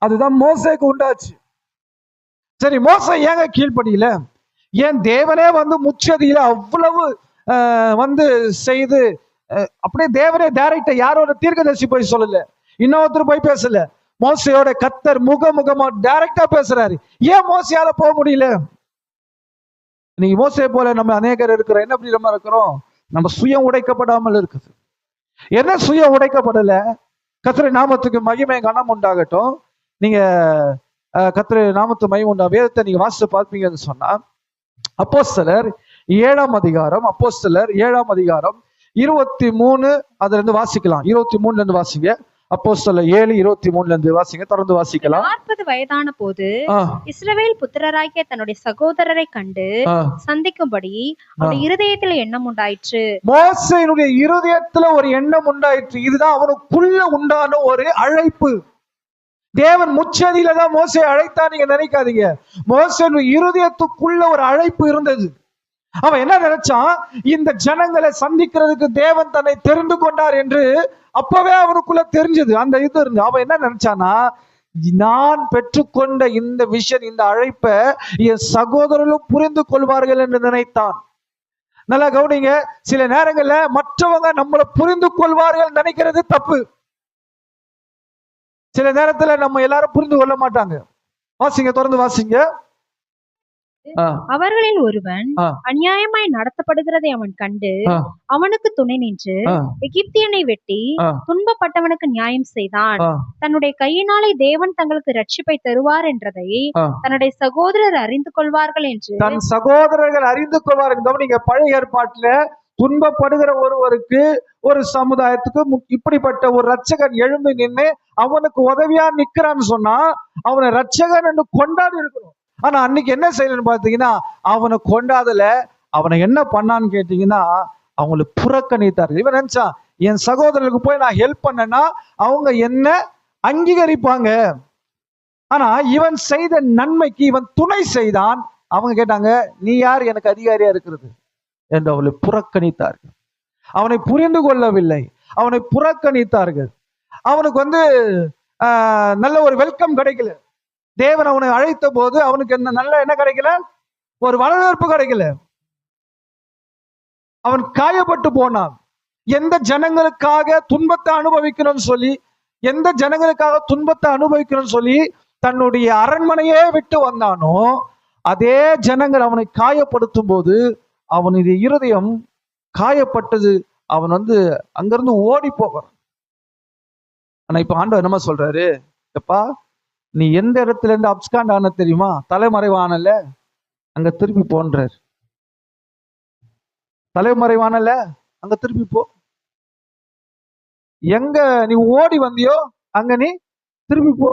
அதுதான் மோசேக்கு உண்டாச்சு. சரி, மோசே ஏங்க கீழ்ப்படியில? ஏன் தேவனே வந்து முச்சதியில அவ்வளவு வந்து செய்து அப்படியே தேவனே டைரக்டா யாரோட தீர்க்கதரிசி போய் சொல்லல, இன்னொருத்தர் போய் பேசல, மோசையோட கர்த்தர் முகமுகமா டைரக்டா பேசுறாரு. ஏன் மோசையால போக முடியல? நீங்க மோசே போல நம்ம அநேகர் இருக்கிறோம். என்ன அப்படி நம்ம இருக்கிறோம்? நம்ம சுயம் உடைக்கப்படாமல் இருக்குது. என்ன சுயம் உடைக்கப்படல? கர்த்தருடைய நாமத்துக்கு மகிமை கனம் உண்டாகட்டும். நீங்க கர்த்தருடைய நாமத்து மகிமை உண்டா வேதத்தை நீங்க வாசித்து பார்ப்பீங்கன்னு சொன்னா, அப்போஸ்தலர் 7ஆம் அதிகாரம் 23 அதுல இருந்து வாசிக்கலாம். 23ல இருந்து வாசிங்க. அப்போஸ்தலர் 7:23ல இருந்து வாசிங்க. தொடர்ந்து வாசிக்கலாம். 40 வயதான போது இஸ்ரவேல் புத்திரராகிய தன்னுடைய சகோதரரை கண்டு சந்திக்கும்படி அவனுடைய இருதயத்துல எண்ணம் உண்டாயிற்று. மோசேயினுடைய இருதயத்துல ஒரு எண்ணம் உண்டாயிற்று. இதுதான் அவனுக்குள்ள உண்டான ஒரு அழைப்பு. தேவன் முச்சதியில தான் மோசே அழைத்தா நீங்க நினைக்காதீங்க. மோசேயின் இருதயத்துக்குள்ள ஒரு அழைப்பு இருந்தது. அவன் என்ன நினைச்சான், இந்த ஜனங்களை சந்திக்கிறதுக்கு தேவன் தன்னை தெரிந்து கொண்டார் என்று அப்பவே அவனுக்குள்ள தெரிஞ்சது. அந்த இது இருந்து அவன் என்ன நினைச்சானா, நான் பெற்றுக்கொண்ட இந்த விஷயம், இந்த அழைப்பை என் சகோதரர்களும் புரிந்து கொள்வார்கள் என்று நினைத்தான். நல்லா கவனிங்க, சில நேரங்கள்ல மற்றவங்க நம்மளை புரிந்து கொள்வார்கள் நினைக்கிறது தப்பு. சில நேரத்துல நம்ம எல்லாரும் புரிந்து கொள்ள மாட்டாங்க. வாசிங்க, தொடர்ந்து வாசிங்க. அவர்களில் ஒருவன் அநியாயமாய் நடத்தப்படுகிறதை அவன் கண்டு அவனுக்கு துணை நின்று எகிப்தியனை வெட்டி துன்பப்பட்டவனுக்கு நியாயம் செய்தான். தன்னுடைய கையினாலே தேவன் தங்களுக்கு ரட்சிப்பை தருவார் என்றதை தன்னுடைய சகோதரர் அறிந்து கொள்வார்கள் என்று தன் சகோதரர்கள் அறிந்து கொள்வார்கள். கவனிங்க, பழைய ஏற்பாட்டுல துன்பப்படுகிற ஒருவருக்கு, ஒரு சமுதாயத்துக்கு இப்படிப்பட்ட ஒரு ரட்சகன் எழும்பி நின்று அவனுக்கு உதவியா நிக்கிறான்னு சொன்னா அவனை ரட்சகன் என்று கொண்டாடி இருக்கணும். ஆனா அன்னைக்கு என்ன செய்யலன்னு பாத்தீங்கன்னா, அவனை கொண்டாடல. அவனை என்ன பண்ணான்னு கேட்டீங்கன்னா, அவங்களுக்கு புறக்கணித்தார். இவன் நினைச்சான், என் சகோதரருக்கு போய் நான் ஹெல்ப் பண்ணேன்னா அவங்க என்ன அங்கீகரிப்பாங்க. ஆனா இவன் செய்த நன்மைக்கு இவன் துணை செய்தான். அவங்க கேட்டாங்க, நீ யார் எனக்கு அதிகாரியா இருக்கிறது என்று அவளை புறக்கணித்தார்கள். அவனை புரிந்து கொள்ளவில்லை, அவனை புறக்கணித்தார்கள். அவனுக்கு நல்ல ஒரு வெல்கம் கிடைக்கல. தேவன் அவனை அழைத்த போது அவனுக்கு என்ன கிடைக்கல, ஒரு வரவேற்பு கிடைக்கல. அவன் காயப்பட்டு போனான். எந்த ஜனங்களுக்காக துன்பத்தை அனுபவிக்கணும்னு சொல்லி தன்னுடைய அரண்மனையே விட்டு வந்தானோ, அதே ஜனங்கள் அவனை காயப்படுத்தும் போது அவனுடைய இருதயம் காயப்பட்டது. அவன் அங்கிருந்து ஓடி போகிறான். ஆனா இப்ப ஆண்டவர் என்ன சொல்றாரு, எப்பா நீ எந்த இடத்துல இருந்து அப்ஸ்காண்ட் ஆன தெரியுமா, தலைமறைவானல, அங்க திருப்பி போன்றார். தலைமறைவானல, அங்க திருப்பி போ. எங்க நீ ஓடி வந்தியோ அங்க நீ திருப்பி போ.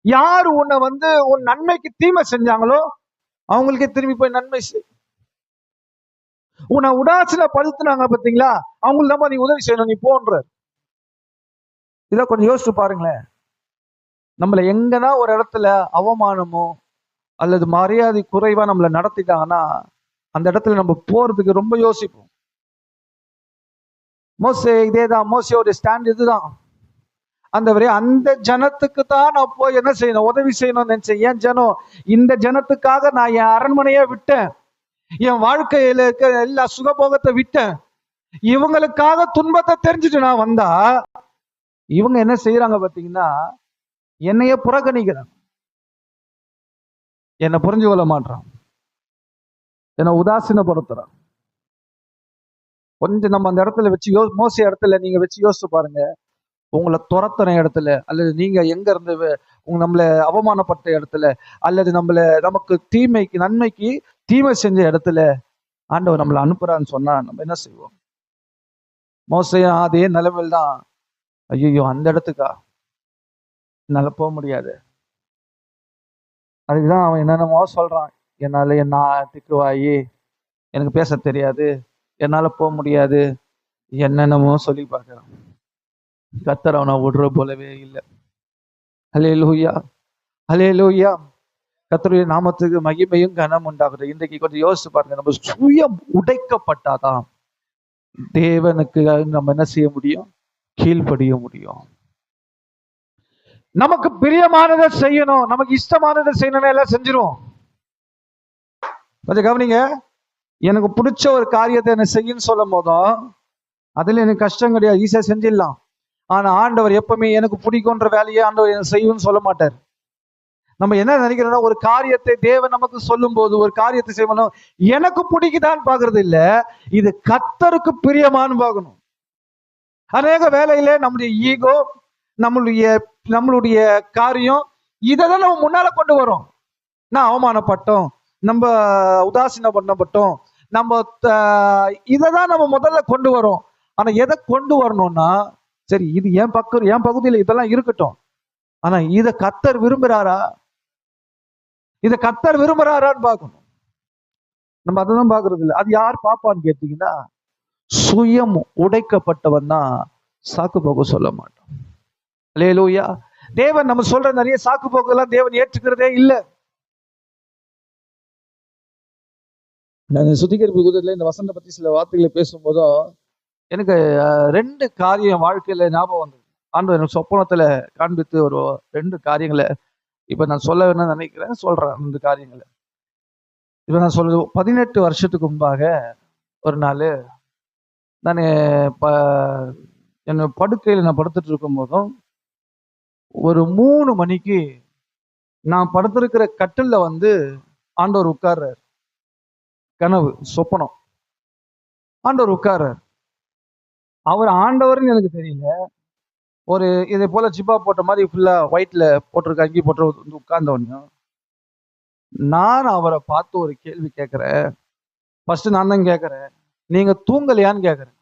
யாரு உன்னை உன் நன்மைக்கு தீமை செஞ்சாங்களோ அவங்களுக்கே திரும்பி போய் நன்மை செய். உன்னை உடாசில படுத்துனாங்க பாத்தீங்களா, அவங்களுக்கு தான் நீ உதவி செய்யணும், நீ போன்ற. இத கொஞ்சம் யோசிச்சு பாருங்களேன். நம்மள எங்கன்னா ஒரு இடத்துல அவமானமோ அல்லது மரியாதை குறைவா நம்மளை நடத்திட்டாங்கன்னா அந்த இடத்துல நம்ம போறதுக்கு ரொம்ப யோசிப்போம். மோசே இதேதான், மோசையோட ஸ்டாண்ட் இதுதான். அந்த ஜனத்துக்கு தான் நான் போய் என்ன செய்யணும், உதவி செய்யணும்னு நினைச்சேன். ஏன் ஜனம், இந்த ஜனத்துக்காக நான் என் அரண்மனையே விட்டேன், என் வாழ்க்கையில இருக்க எல்லா சுகபோகத்தை விட்டேன். இவங்களுக்காக துன்பத்தை தெரிஞ்சுட்டு நான் வந்தா இவங்க என்ன செய்யறாங்க பாத்தீங்கன்னா, என்னைய புறக்கணிக்கிறாங்க, என்னை புரிஞ்சு கொள்ள மாட்டான், என்னை உதாசீனப்படுத்துறான். கொஞ்சம் நம்ம அந்த இடத்துல வச்சு மோச இடத்துல நீங்க வச்சு யோசிச்சு பாருங்க. உங்களை துரத்துற இடத்துல, அல்லது நீங்க எங்க இருந்து நம்மள அவமானப்பட்ட இடத்துல, அல்லது நமக்கு நன்மைக்கு தீமை செஞ்ச இடத்துல ஆண்டவர் நம்மளை அனுப்புறான்னு சொன்னா நம்ம என்ன செய்வோம்? மோசையா அதே நிலைமையில் தான், ஐயோ அந்த இடத்துக்கா என்னால போக முடியாது. அதுக்குதான் அவன் என்னென்னமோ சொல்றான், என்னால என்ன திக்குவாயி, எனக்கு பேச தெரியாது, என்னால போக முடியாது, என்னென்னமோ சொல்லி பார்க்கிறான். கர்த்தர் அவனை விடுற போலவே இல்லை. ஹல்லேலூயா, ஹல்லேலூயா. கர்த்தருடைய நாமத்துக்கு மகிமையும் கனம் உண்டாகுது. இன்றைக்கு கொஞ்சம் யோசிச்சு பாருங்க. நம்ம சுயம் உடைக்கப்பட்டாதான் தேவனுக்கு நம்ம என்ன செய்ய முடியும், கீழ்ப்படிய முடியும். நமக்கு பிரியமானதை செய்யணும், நமக்கு இஷ்டமானதை செய்யணும், எல்லாம் செஞ்சிருவோம். கொஞ்சம் கவனிங்க. எனக்கு பிடிச்ச ஒரு காரியத்தை என்ன செய்யன்னு சொல்லும் போதும் அதுல எனக்கு கஷ்டம் கிடையாது, ஈஸியா செஞ்சிடலாம். ஆனா ஆண்டவர் எப்பவுமே எனக்கு பிடிக்கும்ன்ற வேலையை ஆண்டவர் எனக்கு செய்யும்னு சொல்ல மாட்டார். நம்ம என்ன நினைக்கிறோம்னா, ஒரு காரியத்தை தேவன் நமக்கு சொல்லும் போது, ஒரு காரியத்தை செய்யணும், எனக்கு பிடிக்குதான்னு பாக்குறது இல்ல, இது கர்த்தருக்கு பிரியமானு பார்க்கணும். அநேக வேலையில நம்முடைய ஈகோ, நம்மளுடைய காரியம், இதைதான் நம்ம முன்னால கொண்டு வரோம். நான் அவமானப்பட்டோம், நம்ம உதாசீனம் பண்ணப்பட்டோம், நம்ம இதைதான் நம்ம முதல்ல கொண்டு வரோம். ஆனா எதை கொண்டு வரணும்னா, சரி இது என் பகுதியில் இதெல்லாம் இருக்கட்டும், ஆனா இத கர்த்தர் விரும்புறாரா, இத கர்த்தர் விரும்புறாரான்னு பார்க்கணும். நம்ம அதான் பாக்குறது இல்லை. அது யார் பாப்பான்னு கேட்டீங்கன்னா, சுயம் உடைக்கப்பட்டவன் தான் சாக்கு போக்கு சொல்ல மாட்டோம். அல்லேலூயா. தேவன் நம்ம சொல்ற நிறைய சாக்கு போக்கெல்லாம் தேவன் ஏற்றுக்கிறதே இல்லை. நான் சுத்திகரிப்பு கூட்டத்துல இந்த வசந்த பத்தி சில வார்த்தைகளை பேசும்போதும் எனக்கு 2 காரியம் வாழ்க்கையில ஞாபகம் வந்தது. ஆண்டவர் எனக்கு சொப்பனத்துல காண்பித்து ஒரு 2 காரியங்களை இப்ப நான் சொல்ல வேணும்னு நினைக்கிறேன், சொல்றேன். 2 காரியங்களை இப்ப நான் சொல்றது. 18 வருஷத்துக்கு முன்பாக ஒரு நாள் நான் என் படுக்கையில் நான் படுத்துட்டு இருக்கும் போதும் ஒரு 3 மணிக்கு நான் படுத்திருக்கிற கட்டில்ல ஆண்டவர் உட்கார்றார். கனவு சொப்பனம். ஆண்டவர் உட்கார்றார். அவர் ஆண்டவர்னு எனக்கு தெரியல. ஒரு இதை போல ஜிப்பா போட்ட மாதிரி ஃபுல்லா ஒயிட்ல போட்டிருக்க அங்கி போட்டு உட்கார்ந்தவனையும் நான் அவரை பார்த்து ஒரு கேள்வி கேட்கிறேன். ஃபர்ஸ்ட் நான் தான் கேட்கிறேன், நீங்க தூங்கலையான்னு கேட்கிறேன்.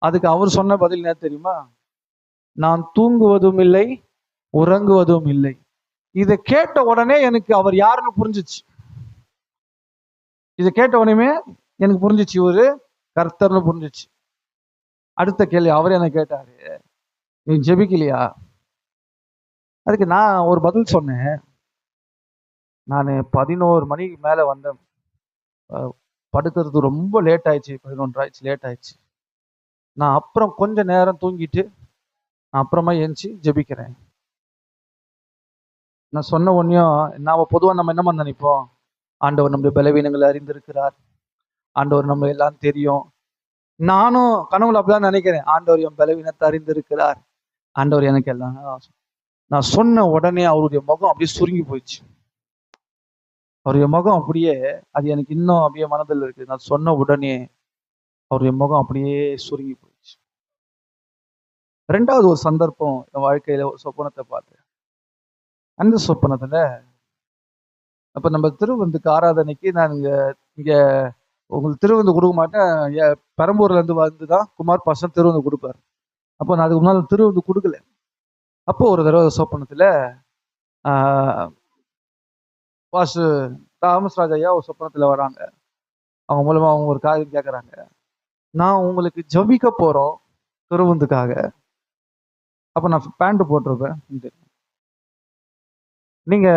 அதுக்கு அவர் சொன்ன பதில் என்ன தெரியுமா? நான் தூங்குவதும் இல்லை, உறங்குவதும் இல்லை. இதை கேட்ட உடனே எனக்கு அவர் யாருன்னு புரிஞ்சிச்சு. இதை கேட்ட உடனே எனக்கு புரிஞ்சிச்சு, ஒரு கர்த்தர்னு புரிஞ்சிச்சு. அடுத்த கேள்வி அவர் என்ன கேட்டாரு, நீ ஜெபிக்கலையா? அதுக்கு நான் ஒரு பதில் சொன்னேன். நான் 11 மணிக்கு மேல வந்தேன். படுக்கிறது ரொம்ப லேட் ஆயிடுச்சு. 11 ஆயிடுச்சு, லேட் ஆயிடுச்சு. நான் அப்புறம் கொஞ்ச நேரம் தூங்கிட்டு நான் அப்புறமா ஏஞ்சி ஜெபிக்கிறேன். நான் சொன்ன உடனேயும் நாம பொதுவா நம்ம என்ன நினைப்போம்? ஆண்டவர் நம்முடைய பலவீனங்களை அறிந்திருக்கிறார், ஆண்டவர் நம்ம எல்லாம் தெரியும். நானும் கனவுல அப்படிதான் நினைக்கிறேன். ஆண்டவர் என் பலவீனத்தை அறிந்திருக்கிறார், ஆண்டவர் எனக்கு எல்லாம். நான் சொன்ன உடனே அவருடைய முகம் அப்படியே சுருங்கி போயிடுச்சு. அவருடைய முகம் அப்படியே, அது எனக்கு இன்னும் அப்படியே மனதில் இருக்கு. நான் சொன்ன உடனே அவருடைய முகம் அப்படியே சுருங்கி போயிடுச்சு. 2வது ஒரு சந்தர்ப்பம் என் வாழ்க்கையில ஒரு சொப்பனத்தை பார்த்தேன். அந்த சொப்பனத்துல அப்ப நம்ம திருவந்துக்கு ஆராதனைக்கு நான் இங்க உங்களுக்கு திருவந்து கொடுக்க மாட்டேன். பெரம்பூர்ல இருந்து வந்துதான் குமார் பாசன் திருவந்து கொடுப்பாரு. அப்போ நான் அதுக்கு முன்னாள் திருவந்து கொடுக்கல. அப்போ ஒரு தடவை சொப்பனத்துல பாசு தாமஸ்ராஜ் ஐயா ஒரு சொப்பனத்துல வராங்க. அவங்க மூலமா அவங்க ஒரு காரியம் கேட்கறாங்க. நான் உங்களுக்கு ஜபிக்க போறோம் திருவந்துக்காக. அப்ப நான் பேண்ட் போட்டிருப்பேன், நீங்க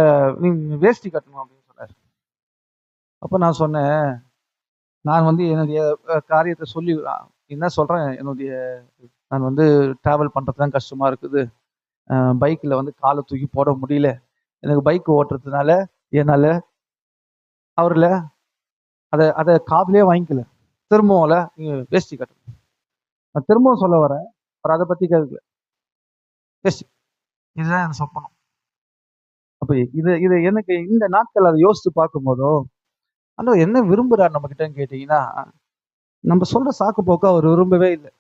வேஷ்டி கட்டணும் அப்படின்னு சொன்னாரு. அப்ப நான் சொன்னேன், நான் என்னுடைய காரியத்தை சொல்லி என்ன சொல்றேன், நான் டிராவல் பண்றதுதான் கஷ்டமா இருக்குது. பைக்ல காலை தூக்கி போட முடியல. எனக்கு பைக் ஓட்டுறதுனால என்னால அவர்ல அதை காதுலயே வாங்கிக்கல. திரும்பவும்ல நீங்க வேஷ்டி கட்டணும். நான் திரும்பவும் சொல்ல வரேன், அவர் அதை பத்தி கேட்கல. வேஷ்டி இதுதான் எனக்கு சொப்பனம். அப்ப இது எனக்கு இந்த நாட்கள் அதை யோசிச்சு பார்க்கும் போதும் ஆனா என்ன விரும்புறாரு நம்ம கிட்ட கேட்டீங்கன்னா, நம்ம சொல்ற சாக்கு போக்க அவர் விரும்பவே இல்லை.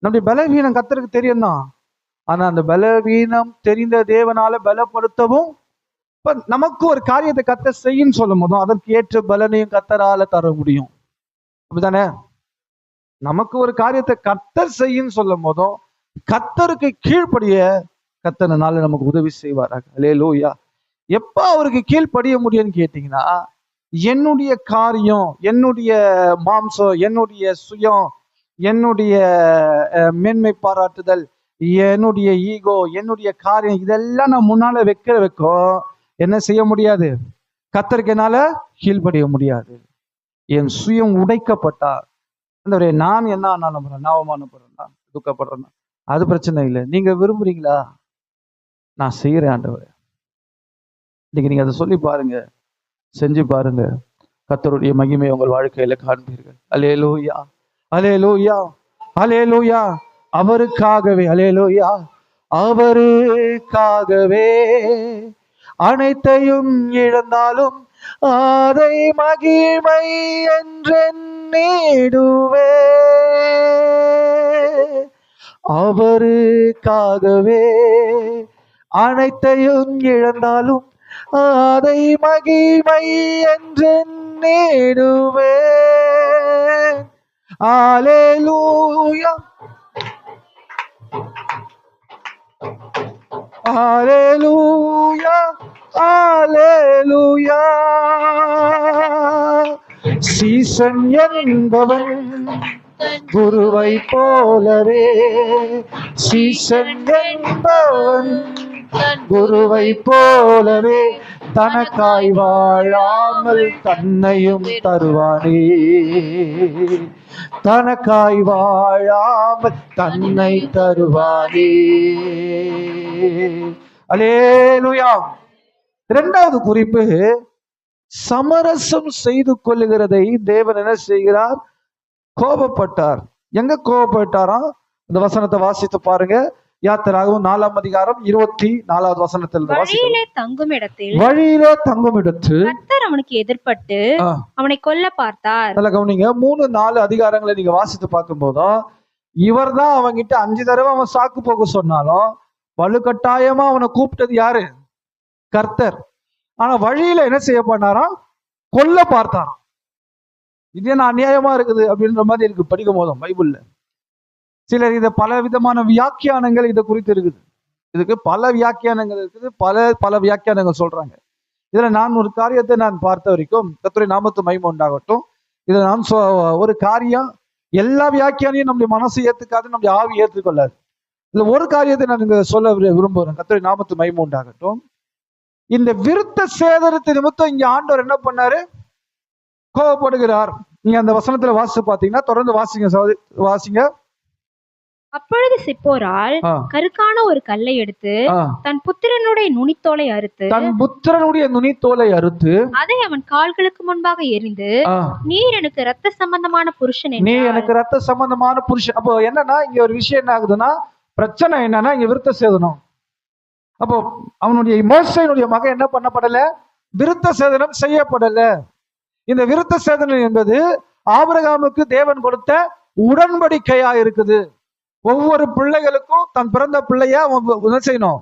நம்முடைய பலவீனம் கர்த்தருக்கு தெரியும் தான். ஆனா அந்த பலவீனம் தெரிந்த தேவனால பலப்படுத்தவும் நமக்கு ஒரு காரியத்தை கர்த்தர் செய்யும் சொல்லும் போதும் அதற்கு ஏற்ற பலனையும் கர்த்தரால தர முடியும். அப்படித்தானே? நமக்கு ஒரு காரியத்தை கர்த்தர் செய்யும் சொல்லும் போதும் கர்த்தருக்கு கீழ்ப்படிய கர்த்தனால நமக்கு உதவி செய்வாராக. அல்லேலூயா. எப்ப அவருக்கு கீழ்ப்படிய முடியும்னு கேட்டீங்கன்னா, என்னுடைய காரியம், என்னுடைய மாம்சம், என்னுடைய சுயம், என்னுடைய மேன்மை பாராட்டுதல், என்னுடைய ஈகோ, என்னுடைய காரியம், இதெல்லாம் நான் முன்னால வைக்கும் என்ன செய்ய முடியாது? கர்த்தருக்கு என்னால கீழ்ப்படிய முடியாது. என் சுயம் உடைக்கப்பட்டா நான் என்ன ஆனாலும் நான் அவமானப்படுறேன்னா, துக்கப்படுறேன்னா அது பிரச்சனை இல்லை. நீங்க விரும்புறீங்களா? நான் செய்யறேன் ஆண்டவரே. இன்னைக்கு நீங்க அதை சொல்லி பாருங்க, செஞ்சு பாருங்க. கர்த்தருடைய மகிமை உங்கள் வாழ்க்கையில காண்பீர்கள். அல்லேலூயா, அல்லேலூயா, அல்லேலூயா. அவருக்காகவே, அல்லேலூயா, அவருக்காகவே அனைத்தையும் இழந்தாலும் அதை மகிமை என்றெண்ணிடுவே. அவருக்காகவே அனைத்தையும் இழந்தாலும் அதை மகிமை என்றெண்ணிடுவே. அல்லேலூயா, அல்லேலூயா, அல்லேலூயா. சீசன் என்பவன் குருவை போலவே, சீசன் என்பவன் குருவை போலவே தனக்காய் வாழாமல் தன்னையும் தருவானே. தனக்காய் வாழாமல் தன்னை தருவானே. அல்லேலூயா. 2வது குறிப்பு, சமரசம் செய்து கொள்ளுகிறதை தேவன் என்ன செய்கிறார்? கோபப்பட்டார். எங்க கோபப்பட்டாராம்? இந்த வசனத்தை வாசித்து பாருங்க. யாத்திராகமம் 4ஆம் அதிகாரம் 24வது வசனத்தில் வழியிலே தங்கும் இடத்தில் கர்த்தர் அவனுக்கு எதிர்ப்பட்டு அவனை கொல்ல பார்த்தார். நல்ல கவனிங்க. 3-4 அதிகாரங்களை நீங்க வாசித்து பார்க்கும் போதும் இவர் தான் அவங்கிட்ட 5 தடவை அவன் சாக்கு போக சொன்னாலும் வலுக்கட்டாயமா அவனை கூப்பிட்டது யாரு? கர்த்தர். ஆனா வழியில என்ன செய்ய பண்ணாராம்? கொல்ல பார்த்தாராம். இது என்ன அநியாயமா இருக்குது அப்படின்ற மாதிரி இருக்கு படிக்கும் போதும் பைபிள்ல. சிலர் இதை பல விதமான வியாக்கியானங்கள் இதை குறித்து இருக்குது. இதுக்கு பல வியாக்கியானங்கள் இருக்குது, பல வியாக்கியானங்கள் சொல்றாங்க. இதுல நான் ஒரு காரியத்தை நான் பார்த்த வரைக்கும், கர்த்தருடைய நாமத்து மகிமை உண்டாகட்டும், இதுல நான் ஒரு காரியம் எல்லா வியாக்கியானையும் நம்முடைய மனசு ஏத்துக்காது, நம்முடைய ஆவி ஏற்றுக்கொள்ளாது. இல்ல ஒரு காரியத்தை நான் இங்க சொல்ல விரும்புகிறேன். கர்த்தருடைய நாமத்து மகிமை உண்டாகட்டும். இந்த விருத்த சேதனத்தை நிமித்தம் இங்க ஆண்டவர் என்ன பண்ணாரு? கோபப்படுகிறார். நீங்க அந்த வசனத்துல வாசிச்சு பாத்தீங்கன்னா, தொடர்ந்து வாசிங்க. அப்பொழுது சிப்போரால் கருக்கான ஒரு கல்லை எடுத்து தன் புத்திரனுடைய நுனித்தோலை அறுத்து அதை அவன் கால்களுக்கு முன்பாக எறிந்து, நீர் எனக்கு இரத்த சம்பந்தமான புருஷன், நீ எனக்கு இரத்த சம்பந்தமான புருஷன். அப்போ என்னன்னா, இங்க ஒரு விஷயம் என்ன ஆகுதுன்னா, பிரச்சனை என்னன்னா, இங்க விருத்த சேதனம். அப்போ அவனுடைய மோசேயினுடைய மகன் என்ன பண்ணப்படல? விருத்த சேதனம் செய்யப்படல. இந்த விருத்த சேதனம் என்பது ஆபிரகாமுக்கு தேவன் கொடுத்த உடன்படிக்கையா இருக்குது. ஒவ்வொரு பிள்ளைகளுக்கும் தன் பிறந்த பிள்ளைய என்ன செய்யணும்?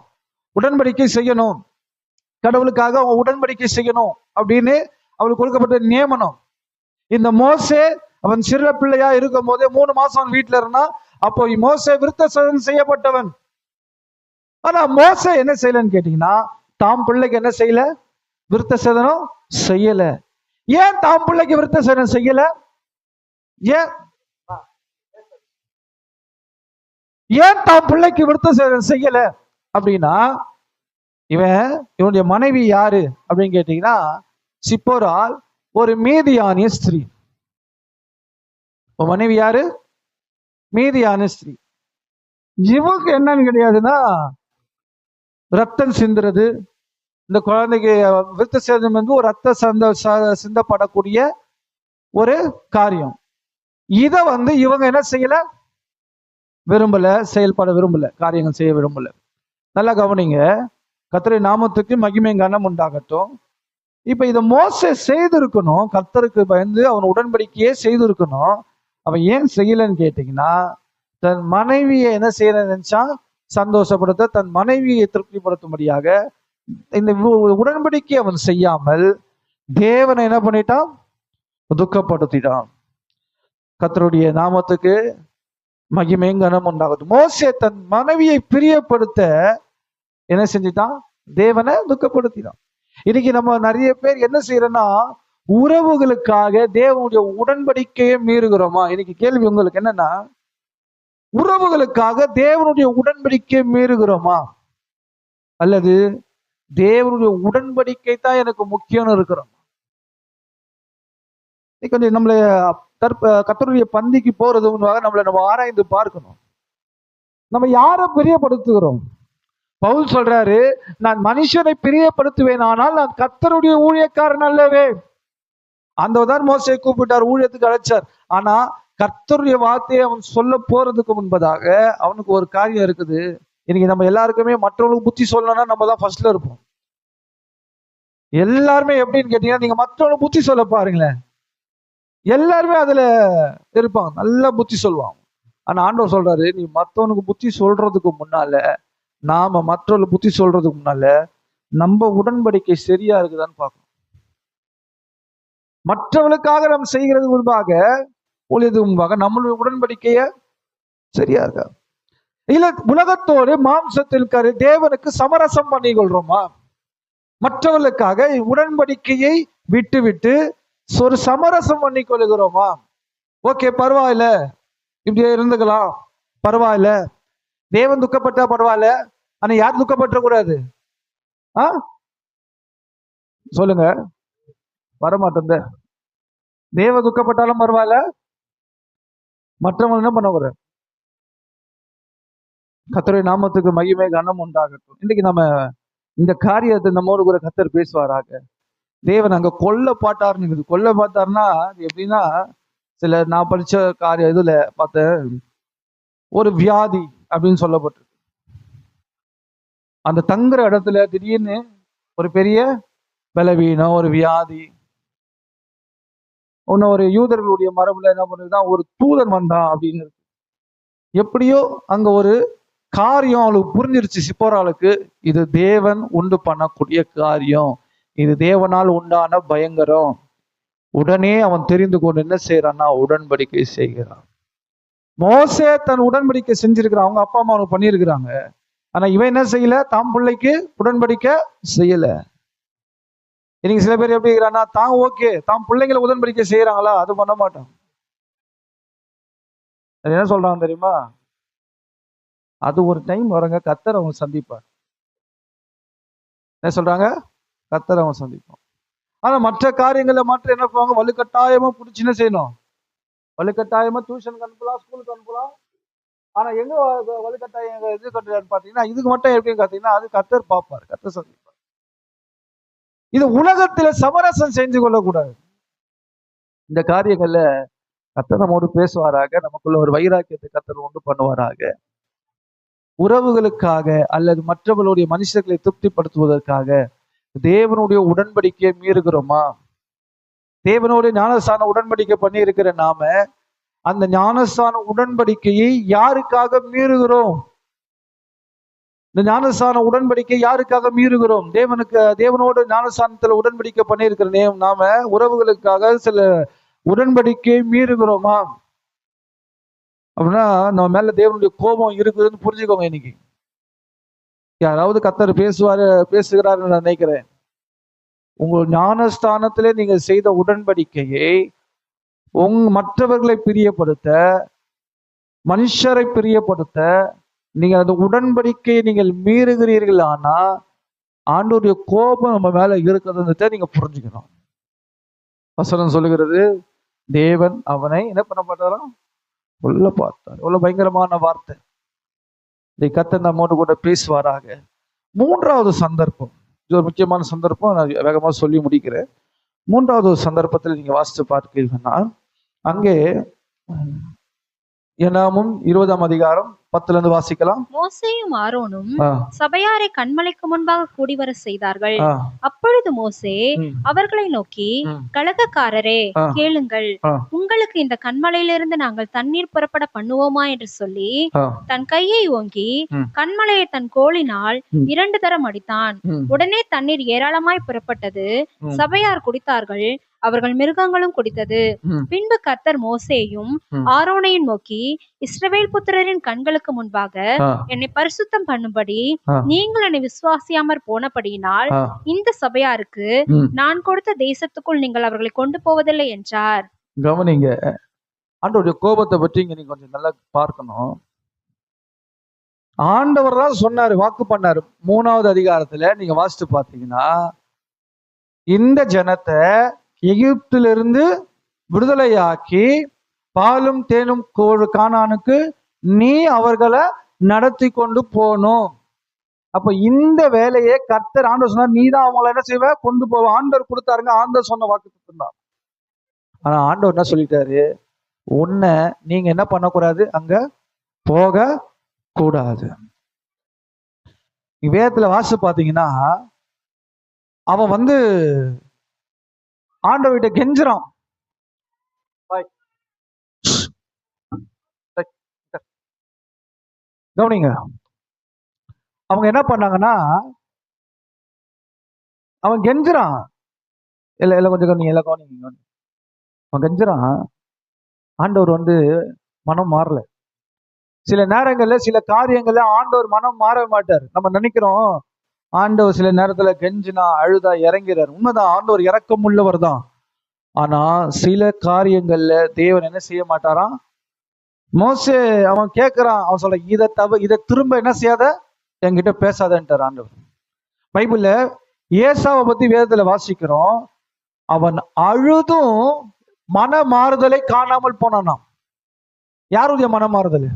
உடன்படிக்கை செய்யணும். கடவுளுக்காக அவன் உடன்படிக்கை செய்யணும் அப்படின்னு அவளுக்கு கொடுக்கப்பட்ட நியமனம். இந்த மோசே அவன் சிறு பிள்ளையா இருக்கும் போதே 3 மாசம் அவன் வீட்டுல இருந்தான். அப்போ மோசே விருத்த சேதனம் செய்யப்பட்டவன். ஆனா மோசே என்ன செய்யலன்னு கேட்டீங்கன்னா, தாம் பிள்ளைக்கு என்ன செய்யல? விருத்த சேதனம் செய்யல. ஏன் தாம் பிள்ளைக்கு விருத்த சேதனம் செய்யல? ஏன் தாம் பிள்ளைக்கு விருத்த சேதனம் செய்யல அப்படின்னா, இவனுடைய மனைவி யாரு அப்படின்னு கேட்டீங்கன்னா, சிப்போரால் ஒரு மீதியானிய ஸ்திரீ. மனைவி யாரு? மீதியானிய ஸ்திரீ. இவங்க என்னன்னு கிடையாதுன்னா, ரத்தம் சிந்துறது, இந்த குழந்தைக்கு விருத்த சேதனம் வந்து ஒரு ரத்த சிந்தப்படக்கூடிய ஒரு காரியம். இத இவங்க என்ன செய்யல? விரும்பல, செயல்பட விரும்பல, காரியங்கள் செய்ய விரும்பல. நல்லா கவனிங்க. கர்த்தருடைய நாமத்துக்கு மகிமை கனம் உண்டாகட்டும். இப்ப இத மோசே செய்திருக்கணும். கர்த்தருக்கு பயந்து அவன் உடன்படிக்கையே செய்திருக்கணும். அவன் ஏன் செய்யலன்னு கேட்டீங்கன்னா, தன் மனைவியை என்ன செய்ய நினைச்சா? சந்தோஷப்படுத்த, தன் மனைவியை திருப்திப்படுத்தும்படியாக இந்த உடன்படிக்கை அவன் செய்யாமல் தேவனை என்ன பண்ணிட்டான்? துக்கப்படுத்திட்டான். கர்த்தருடைய நாமத்துக்கு மகிமை கனம் உண்டாகட்டும். மோசே தன் மனைவியை பிரியப்படுத்த என்ன செஞ்சிட்டான்? தேவனை துக்கப்படுத்தினான். இன்னைக்கு நம்ம நிறைய பேர் என்ன செய்யறோம்னா, உறவுகளுக்காக தேவனுடைய உடன்படிக்கையை மீறுகிறோமா? இன்னைக்கு கேள்வி உங்களுக்கு என்னன்னா, உறவுகளுக்காக தேவனுடைய உடன்படிக்கையை மீறுகிறோமா? அல்லது தேவனுடைய உடன்படிக்கை தான் எனக்கு முக்கியம்னு இருக்கிறோம்? கொஞ்சம் நம்மள கர்த்தருடைய பந்திக்கு போறது நம்மளை நம்ம ஆராய்ந்து பார்க்கணும். நம்ம யாரை பிரியப்படுத்துகிறோம்? பவுல் சொல்றாரு, நான் மனுஷனை பிரியப்படுத்துவேன், ஆனால் நான் கர்த்தருடைய ஊழியக்காரன் அல்லவே. தான் மோசே கூப்பிட்டார், ஊழியத்துக்கு அழைச்சார். ஆனா கர்த்தருடைய வார்த்தையை அவன் சொல்ல போறதுக்கு முன்பதாக அவனுக்கு ஒரு காரியம் இருக்குது. இன்னைக்கு நம்ம எல்லாருக்குமே மற்றவங்களுக்கு புத்தி சொல்லணும்னா நம்ம தான் ஃபர்ஸ்ட்ல இருப்போம். எல்லாருமே எப்படின்னு கேட்டீங்கன்னா, நீங்க மற்றவங்களுக்கு புத்தி சொல்ல பாருங்களேன், எல்லாருமே அதுல இருப்பாங்க, நல்லா புத்தி சொல்லுவாங்க. ஆனா ஆண்டவர் சொல்றாரு, நீ மற்றவனுக்கு புத்தி சொல்றதுக்கு முன்னால, நாம மற்றவர்களுக்கு புத்தி சொல்றதுக்கு முன்னால நம்ம உடன்படிக்கை சரியா இருக்குதான்னு பார்க்கணும். மற்றவர்களுக்காக நம்ம செய்கிறது முன்பாக, ஊழியத்துக்கு முன்பாக நம்மளுடைய உடன்படிக்கைய சரியா இருக்கா? இல்ல உலகத்தோடு மாம்சத்தில் தேவனுக்கு சமரசம் பண்ணி கொள்றோமா? மற்றவர்களுக்காக உடன்படிக்கையை விட்டு விட்டு ஒரு சமரசம் பண்ணி கொள்ளுகிறோமா? ஓகே, பரவாயில்ல, இப்படியே இருந்துக்கலாம், பரவாயில்ல, தேவன் துக்கப்பட்டா பரவாயில்ல, ஆனா யார் துக்கப்பட்ட கூடாது? சொல்லுங்க, வரமாட்டேன். தேவ துக்கப்பட்டாலும் பரவாயில்ல, மற்றவங்க என்ன பண்ண கூடாது? கர்த்தருடைய நாமத்துக்கு மகிமை கனம் உண்டாகட்டும். இன்னைக்கு நம்ம இந்த காரியத்தை நம்மோடு கூட கர்த்தர் பேசுவாராக. தேவன் அங்க கொல்ல பாட்டாருன்னு, கொல்ல பார்த்தாருன்னா எப்படின்னா, சில நான் படிச்ச காரியம் இதுல பார்த்த ஒரு வியாதி அப்படின்னு சொல்லப்பட்டிருக்கு. அந்த தங்குற இடத்துல திடீர்னு ஒரு பெரிய பலவீனம், ஒரு வியாதி. ஒரு யூதர்களுடைய மரபுல என்ன பண்ணுதுதான், ஒரு தூதன் வந்தான் அப்படின்னு. எப்படியோ அங்க ஒரு காரியம் அவளுக்கு புரிஞ்சிருச்சு, சிப்போராளுக்கு, இது தேவன் உண்டு பண்ணக்கூடிய காரியம், இது தேவனால் உண்டான பயங்கரம். உடனே அவன் தெரிந்து கொண்டு என்ன செய்யறான்னா, உடன்படிக்கை செய்கிறான். மோசே தன் உடன்படிக்கை செஞ்சிருக்கிறான், அவங்க அப்பா அம்மா அவனுக்கு பண்ணியிருக்கிறாங்க. ஆனா இவன் என்ன செய்யல? தாம் பிள்ளைக்கு உடன்படிக்கை செய்யல. இன்னைக்கு சில பேர் எப்படி இருக்கிறான்னா, தான் ஓகே, தாம் பிள்ளைங்களை உடன்படிக்கை செய்யறாங்களா, அது பண்ண மாட்டான். என்ன சொல்றாங்க தெரியுமா? அது ஒரு டைம் வரங்க, கர்த்தர் அவங்க சந்திப்பார். என்ன சொல்றாங்க? கர்த்தர் அவங்க சந்திப்பான். ஆனா மற்ற காரியங்களை மாற்ற என்ன பண்ணுவாங்க? வலுக்கட்டாயமா பிடிச்சி என்ன செய்யணும்? வலுக்கட்டாயமா டியூஷனுக்கு அனுப்பலாம், ஸ்கூலுக்கு அனுப்பலாம். ஆனா எங்க வலுக்கட்டாயம் இது கட்டுறாரு பாத்தீங்கன்னா, இதுக்கு மட்டும் எப்படின்னு பாத்தீங்கன்னா, அது கர்த்தர் பார்ப்பார், கர்த்தர் சந்திப்பார். இது உலகத்துல சமரசம் செஞ்சு கொள்ளக்கூடாது. இந்த காரியங்கள்ல கர்த்தர் நம்மோடு பேசுவாராக. நமக்குள்ள ஒரு வைராக்கியத்தை கர்த்தர் உண்டு பண்ணுவாராக. உறவுகளுக்காக அல்லது மற்றவர்களுடைய மனுஷர்களை திருப்திப்படுத்துவதற்காக தேவனுடைய உடன்படிக்கையை மீறுகிறோமா? தேவனுடைய ஞானஸ்தான உடன்படிக்கை பண்ணி இருக்கிற நாம அந்த ஞானஸ்தான உடன்படிக்கையை யாருக்காக மீறுகிறோம்? இந்த ஞானஸ்தான உடன்படிக்கை யாருக்காக மீறுகிறோம்? தேவனோடு ஞானஸ்தானத்துல உடன்படிக்கை பண்ணியிருக்கிற நாம உறவுகளுக்காக சில உடன்படிக்கையை மீறுகிறோமா? அப்படின்னா நம்ம மேல தேவனுடைய கோபம் இருக்குதுன்னு புரிஞ்சுக்கோங்க. இன்னைக்கு யாராவது கர்த்தர் பேசுகிறாருன்னு நான் நினைக்கிறேன். உங்கள் ஞானஸ்தானத்திலே நீங்க செய்த உடன்படிக்கையை மற்றவர்களை பிரியப்படுத்த, மனுஷரை பிரியப்படுத்த நீங்க அந்த உடன்படிக்கையை நீங்கள் மீறுகிறீர்கள். ஆனா ஆண்டவருடைய கோபம் நம்ம மேல இருக்கிறத நீங்க புரிஞ்சுக்கணும். வசனம் சொல்லுகிறது, தேவன் அவனை என்ன பண்ண மாட்டாராம்? உள்ள பார்த்தார். எவ்வளவு பயங்கரமான வார்த்தை. இதை கர்த்தர் நம்மோடு கூட பேசுவாராக. மூன்றாவது சந்தர்ப்பம், இது ஒரு முக்கியமான சந்தர்ப்பம், நான் வேகமா சொல்லி முடிக்கிறேன். மூன்றாவது சந்தர்ப்பத்தில் நீங்க வாசித்து பார்க்கிறீங்கன்னா, அங்கே என்னாமும் 20ஆம் அதிகாரம் 10ல இருந்து வாசிக்கலாம். மோசேயும் ஆரோனும் சபையாரை கண்மலைக்கு முன்பாக கூடி வர செய்தார்கள். அப்பொழுது மோசே அவர்களை நோக்கி, கலகக்காரரே கேளுங்கள், உங்களுக்கு இந்த கண்மலையிலிருந்து நாங்கள் தண்ணீர் புறப்பட பண்ணுவோமா என்று சொல்லி தன் கையை ஓங்கி கண்மலையை தன் கோலினால் 2 தரம் அடித்தான். உடனே தண்ணீர் ஏராளமாய் புறப்பட்டது. சபையார் குடித்தார்கள், அவர்கள் மிருகங்களும் குடித்தது. பின்பு கர்த்தர் மோசேயும் ஆரோனையும் நோக்கி, இஸ்ரவேல் புத்திரரின் கண்களுக்கு முன்பாக என்னை பரிசுத்தம் பண்ணும்படி நீங்கள் என்னை விசுவாசியாமற் போனபடியினால் இந்த சபையாருக்கு நான் கொடுத்த தேசத்துக்குள் நீங்கள் அவர்களை கொண்டு போவதில்லை என்றார். கவனிங்க, ஆண்டவருடைய கோபத்தை பற்றி இங்க நீங்க கொஞ்சம் நல்லா பார்க்கணும். ஆண்டவர் தான் சொன்னாரு, வாக்கு பண்ணாரு. 3வது அதிகாரத்துல நீங்க வாசித்து பார்த்தீங்கன்னா, இந்த ஜனத்தை எகிப்திலிருந்து விடுதலையாக்கி பாலும் தேனும் கானானுக்கு நீ அவர்களை நடத்தி கொண்டு போகணும். அப்ப இந்த வேலையை கர்த்தர் ஆண்டவர் சொன்னார், நீ தான் அவங்களை என்ன செய்வ? கொண்டு போவ. ஆண்டவர் கொடுத்தாருங்க, ஆண்டவர் சொன்ன வாக்கு தான். ஆனா ஆண்டவர் என்ன சொல்லிட்டாரு? உன்னை நீங்க என்ன பண்ணக்கூடாது, அங்க போக கூடாது. வேதத்துல வாசி பாத்தீங்கன்னா, அவன் ஆண்டவர்கிட்ட கெஞ்சுறான். கவனிங்க, அவங்க என்ன பண்ணாங்கன்னா, அவன் கெஞ்சுறான். இல்ல கொஞ்சம் கவனிங்க, எல்லாம் கவனிங்க. அவன் கெஞ்சுறான். ஆண்டவர் மனம் மாறல. சில நேரங்கள்ல சில காரியங்கள்ல ஆண்டவர் மனம் மாற மாட்டார். நம்ம நினைக்கிறோம் ஆண்டவர் சில நேரத்துல கெஞ்சினா அழுதா இறங்கிறார். உண்மைதான், ஆண்டவர் இரக்கம் உள்ளவர் தான். ஆனா சில காரியங்கள்ல தேவன் என்ன செய்ய மாட்டாராம். மோசே அவன் கேட்கிறான், அவன் சொல்ற, இதை திரும்ப என்ன செய்யாத, என்கிட்ட பேசாதன்ட்டார் ஆண்டவர். பைபிள்ல ஏசாவை பத்தி வேதத்துல வாசிக்கிறோம். அவன் அழுதும் மன மாறுதலை காணாமல் போனானாம். யாருடைய மன மாறுதல்?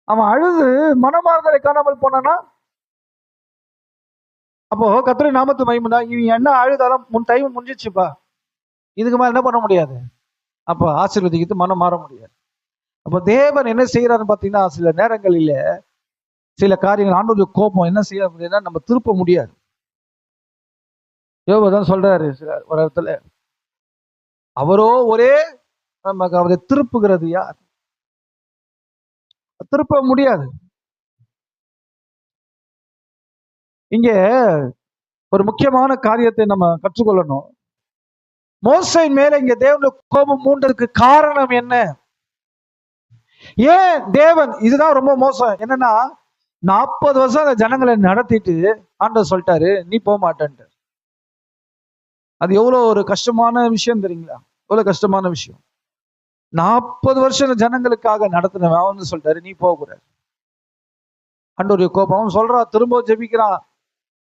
அவன் அழுது மனமாறுதலை காணாமல் போனானா? அப்போ கர்த்தருடைய நாமத்து மகிமைனா, இவன் என்ன அழுதாலும் முன் டைம் முடிஞ்சிச்சுப்பா, இதுக்கு மேல என்ன பண்ண முடியாது. அப்ப ஆசீர்வதிக்கிட்டு மனம் மாற முடியாது. அப்ப தேவன் என்ன செய்யறாருன்னு பாத்தீங்கன்னா, சில நேரங்களில சில காரியங்கள் ஆண்டவருடைய கோபம் என்ன செய்ய அப்படின்னா நம்ம திருப்ப முடியாது. யோபுதான் சொல்றாரு ஒரு இடத்துல, அவரோ ஒரே நமக்கு அவரை திருப்புகிறது யார்? திருப்ப முடியாது. இங்க ஒரு முக்கியமான காரியத்தை நம்ம கற்றுக்கொள்ளணும். மோசேயின் மேல இங்க தேவனுடைய கோபம் மூண்டதுக்கு காரணம் என்ன? ஏன் தேவன், இதுதான் ரொம்ப மோசம் என்னன்னா, 40 வருஷம் அந்த ஜனங்களை நடத்திட்டு ஆண்டவர் சொல்லிட்டாரு, நீ போக மாட்டேன்ட்டு. அது எவ்வளவு ஒரு கஷ்டமான விஷயம் தெரியுங்களா? எவ்வளவு கஷ்டமான விஷயம். 40 வருஷம் இந்த ஜனங்களுக்காக நடத்தினவன் அவன் வந்து சொல்லிட்டாரு, நீ போகக்கூடாது. ஆண்டவருடைய கோபம். அவன் சொல்றான், திரும்ப ஜெபிக்கிறான்,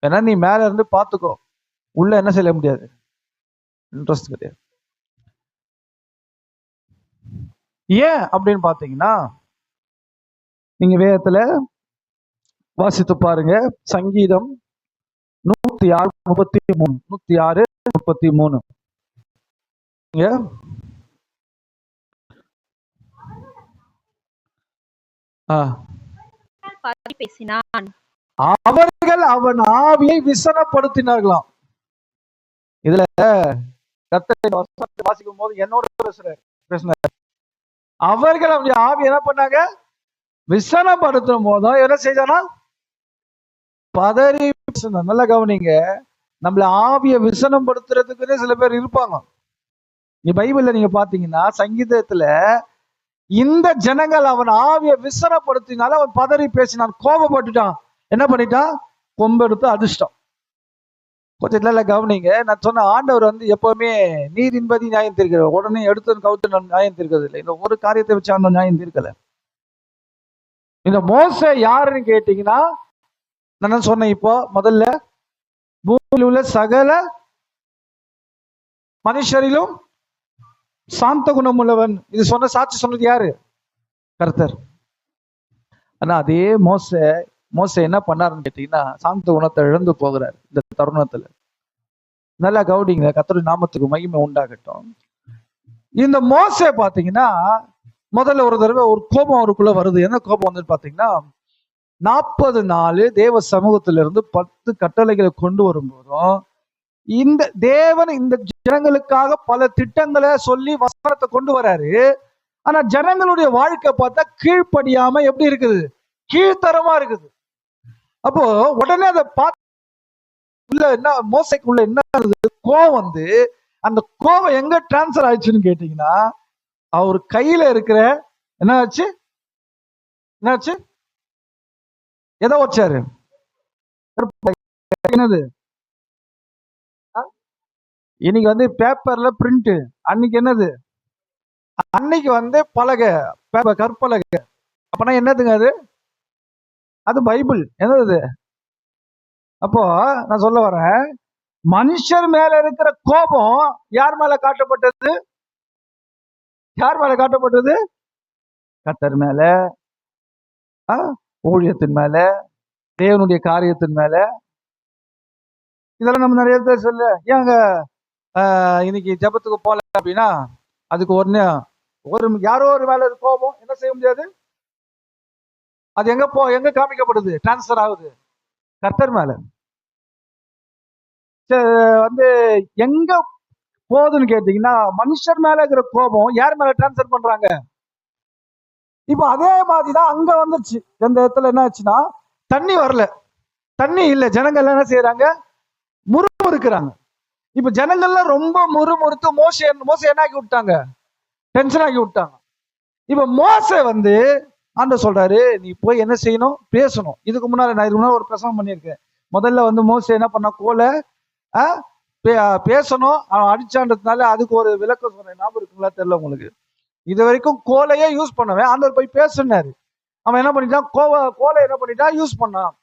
ஏன்னா நீ மேல இருந்து பாத்துக்கோ, உள்ள என்ன செய்ய முடியாது, இன்ட்ரெஸ்ட் கிடையாது. ஏன் அப்படின்னு பாத்தீங்கன்னா, நீங்க வேதத்துல வாசித்து பாருங்க. சங்கீதம் 106:33 106:33 பேசினான். அவர்கள் அவன் ஆவியை விசனப்படுத்தினார்களாம். இதுல வாசிக்கும் போது என்னோட பேசுறாரு. அவர்கள் அவனுடைய ஆவி என்ன பண்ணாங்க, விசனப்படுத்தும் போதும் என்ன செய்தானா, பதறி. நல்லா கவனிங்க, நம்மள ஆவிய விசனப்படுத்துறதுக்குன்னே சில பேர் இருப்பாங்க. நீ பைபிள்ல நீங்க பாத்தீங்கன்னா சங்கீதத்துல இந்த ஜனங்கள் அவன் ஆவிய விசனப்படுத்தினால அவன் பதறி பேசினான், கோபப்பட்டுட்டான், என்ன பண்ணிட்டான், கொம்பெடுத்து அதிர்ஷ்டம். கொஞ்சம் இல்ல கவனிங்க, நான் சொன்ன ஆண்டவர் வந்து எப்பவுமே நீர் என்பதி நியாயம் தீர்க்கிறார், உடனே எடுத்து கவுத்து நியாயம் தீர்க்கிறது இல்லை. இந்த ஒரு காரியத்தை வச்சு அந்த நியாயம் தீர்க்கல. இந்த மோசே யாருன்னு கேட்டீங்கன்னா, நான் சொன்னேன் இப்போ முதல்ல, பூமியில் உள்ள சகல மனுஷரிலும் சாந்த குணம் உள்ளவன். இது சொன்ன சாட்சி சொன்னது யாரு, கர்த்தர். ஆனா அதே மோசே என்ன பண்ணாருன்னு கேட்டீங்கன்னா, சாந்த குணத்தை இழந்து போகிறார் இந்த தருணத்துல. நல்லா கவுடிங்க, கர்த்தருடைய நாமத்துக்கு மகிமை உண்டாகட்டும். இந்த மோசே பாத்தீங்கன்னா முதல்ல ஒரு தடவை ஒரு கோபம் அவருக்குள்ள வருது. என்ன கோபம் வந்து பாத்தீங்கன்னா, 40 நாள் தேவ சமூகத்தில இருந்து 10 கட்டளைகளை கொண்டு வரும்போதும் இந்த தேவன் இந்த ஜனங்களுக்காக பல திட்டங்களை சொல்லி வசனத்தை கொண்டு வராரு. ஆனா ஜனங்களுடைய வாழ்க்கை பார்த்தா கீழ்ப்படியாம எப்படி இருக்குது, கீழ்த்தரமா இருக்குது. அப்போ உடனே அதை உள்ள என்ன, மோசைக்குள்ள என்ன கோவம் வந்து, அந்த கோவம் எங்க டிரான்ஸ்பர் ஆயிடுச்சுன்னு கேட்டீங்கன்னா, அவர் கையில இருக்கிற என்ன ஆச்சு, எதை வச்சாரு, என்னது, இன்னைக்கு வந்து பேப்பர்ல பிரிண்ட், அன்னைக்கு என்னது, அன்னைக்கு வந்து பலகை, கற்பலகை. அப்பனா என்னதுங்க அது, அது பைபிள். என்னது? அப்போ நான் சொல்ல வரேன், மனுஷர் மேல இருக்கிற கோபம் யார் மேல காட்டப்பட்டது, யார் மேல காட்டப்பட்டது, கர்த்தர் மேல, ஊழியத்தின் மேல, தேவனுடைய காரியத்தின் மேல. இதெல்லாம் நம்ம நிறைய பேர் சொல்ல, ஏங்க இன்னைக்கு ஜபத்துக்கு போல அப்படின்னா அதுக்கு ஒரு யாரோ ஒரு மேல கோபம், என்ன செய்ய முடியாது, அது எங்க காமிக்கப்படுது, டிரான்ஸ்பர் ஆகுது, கர்த்தர் மேல. வந்து எங்க போகுதுன்னு கேட்டீங்கன்னா, மனுஷர் மேல இருக்கிற கோபம் யார் மேல டிரான்ஸ்பர் பண்றாங்க. இப்ப அதே மாதிரிதான் அங்க வந்துருச்சு. எந்த இடத்துல என்ன ஆச்சுன்னா, தண்ணி வரல, தண்ணி இல்ல, ஜனங்கள் என்ன செய்யறாங்க, முறுமுறுக்கிறாங்க. இப்ப ஜனங்கள்லாம் ரொம்ப முறுமுறுத்து மோசே என்ன ஆக்கி விட்டாங்க, டென்ஷன் ஆக்கி விட்டாங்க. இப்ப மோசே வந்து ஆண்டவர் சொல்றாரு, நீ போய் என்ன செய்யணும், பேசணும். இதுக்கு முன்னாடி நான் இதுக்கு முன்னாடி ஒரு பிரசங்கம் பண்ணியிருக்கேன். முதல்ல வந்து மோசே என்ன பண்ண, கோலை பேசணும், அவன் அடிச்சான்றதுனால அதுக்கு ஒரு விளக்கம் சொன்னேன், ஞாபகம் இருக்குங்களா தெரியல உங்களுக்கு. இது வரைக்கும் கோலையே யூஸ் பண்ணுவேன், ஆண்டவர் போய் பேசுனாரு, அவன் என்ன பண்ணிட்டான், கோலை என்ன பண்ணிட்டான், யூஸ் பண்ணான்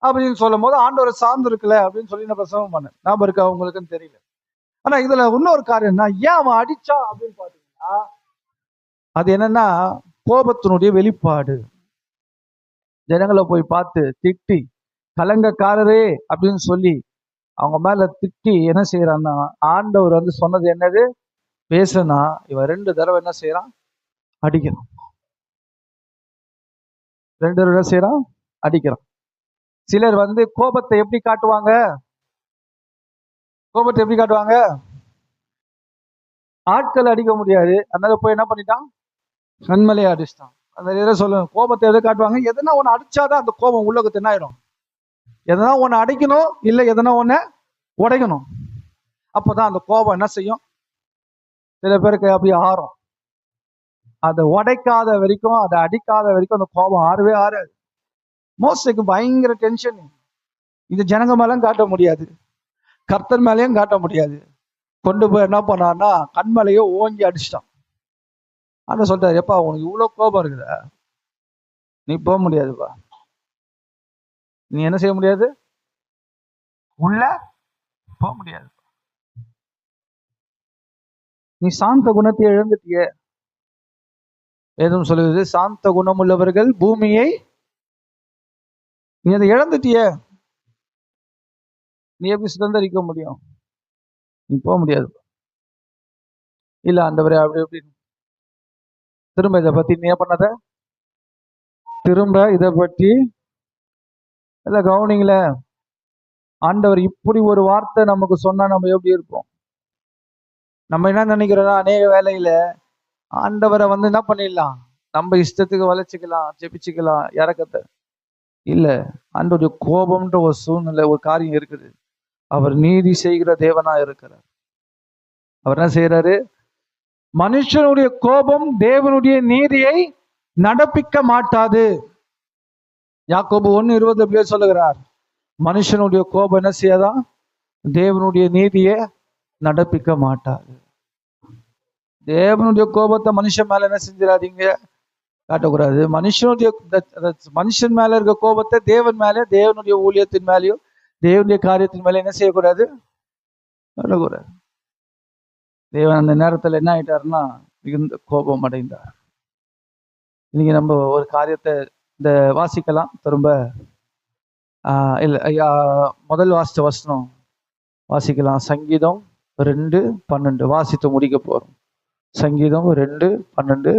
அப்படின்னு சொல்லும் போது ஆண்டவரை சார்ந்து இருக்கல அப்படின்னு சொல்லி நான் பிரசவம் பண்ணேன், ஞாபகம் இருக்கா உங்களுக்குன்னு தெரியல. ஆனா இதுல இன்னொரு காரியம் என்ன, ஏன் அவன் அடிச்சான் அப்படின்னு பாத்தீங்கன்னா, அது என்னன்னா கோபத்தினுடைய வெளிப்பாடு. ஜனங்களை போய் பார்த்து திட்டி, கலங்கக்காரரே அப்படின்னு சொல்லி அவங்க மேல திட்டி என்ன செய்யறான்னா, ஆண்டவர் வந்து சொன்னது என்னது, பேசுனா இவன் 2 தடவை என்ன செய்யறான், அடிக்கிறான். 2 தடவை என்ன செய்யறான், அடிக்கிறான். சிலர் வந்து கோபத்தை எப்படி காட்டுவாங்க, ஆட்கள் அடிக்க முடியாது, அதனால போய் என்ன பண்ணிட்டான், கண்மலையை அடிச்சிட்டான். அந்த சொல்லுங்க, கோபத்தை எதை காட்டுவாங்க, எதனா ஒண்ணு அடிச்சாதான் அந்த கோபம் உள்ளகத்து என்ன ஆயிடும், எதனா ஒண்ணு அடிக்கணும், இல்ல எதனா ஒண்ணு உடைக்கணும், அப்பதான் அந்த கோபம் என்ன செய்யும். சில பேருக்கு அப்படி ஆறும், அதை உடைக்காத வரைக்கும், அதை அடிக்காத வரைக்கும் அந்த கோபம் ஆறவே ஆறாது. மோசேக்கு பயங்கர டென்ஷன். இது ஜனங்க மேலும் காட்ட முடியாது, கர்த்தர் மேலேயும் காட்ட முடியாது. கொண்டு போய் என்ன பண்ணான்னா, கண்மலையோ ஓங்கி அடிச்சிட்டான். ஆனா சொல்றாரு, எப்பா உனக்கு இவ்வளவு கோபம் இருக்குதா, நீ போக முடியாதுப்பா. நீ என்ன செய்ய முடியாது, உள்ள போக முடியாது. நீ சாந்த குணத்தை இழந்துட்டிய. ஏதும் சொல்லுது, சாந்த குணம் உள்ளவர்கள் பூமியை, நீ அதை இழந்துட்டிய, நீ எப்படி சுதந்திரிக்க முடியும்? நீ போக முடியாது. இல்ல ஆண்டவரே அப்படி எப்படி, திரும்ப இதை பத்தி நீ பண்ணாத, திரும்ப இதை பற்றி இல்ல கவனிங்கள. ஆண்டவர் இப்படி ஒரு வார்த்தை நமக்கு சொன்னா நம்ம எப்படி இருப்போம்? நம்ம என்ன நினைக்கிறோம்னா, அநேக வேலையில ஆண்டவரை என்ன பண்ணிடலாம், நம்ம இஷ்டத்துக்கு வளைச்சிக்கலாம், ஜெபிச்சுக்கலாம் இறக்கத்தை. இல்ல, ஆண்டவருடைய கோபம்ன்ற ஒரு சூழ்நிலை, ஒரு காரியம் இருக்குது. அவர் நீதி செய்கிற தேவனா இருக்கிறார். அவர் என்ன செய்யறாரு, மனுஷனுடைய கோபம் தேவனுடைய நீதியை நடப்பிக்க மாட்டாது. யாக்கோபு 1:20 சொல்லுகிறார், மனுஷனுடைய கோபம் என்ன செய்யாதான், தேவனுடைய நீதியை நடப்பிக்க மாட்டாது. தேவனுடைய கோபத்தை மனுஷன் மேல என்ன செஞ்சிடாதீங்க, காட்டக்கூடாது. மனுஷன் மேல இருக்க கோபத்தை தேவன் மேல, தேவனுடைய ஊழியத்தின் மேலேயும் தேவனுடைய காரியத்தின் மேல என்ன செய்யக்கூடாது, காட்டக்கூடாது. தேவன் அந்த நேரத்துல என்ன ஆயிட்டாருன்னா மிகுந்த கோபம் அடைந்தார். இன்னைக்கு நம்ம ஒரு காரியத்தை இந்த வாசிக்கலாம் திரும்ப. இல்ல, முதல் வாசித்த வசனம் வாசிக்கலாம். சங்கீதம் 2:12 வாசித்து முடிக்க போறோம். சங்கீதம் 2:12.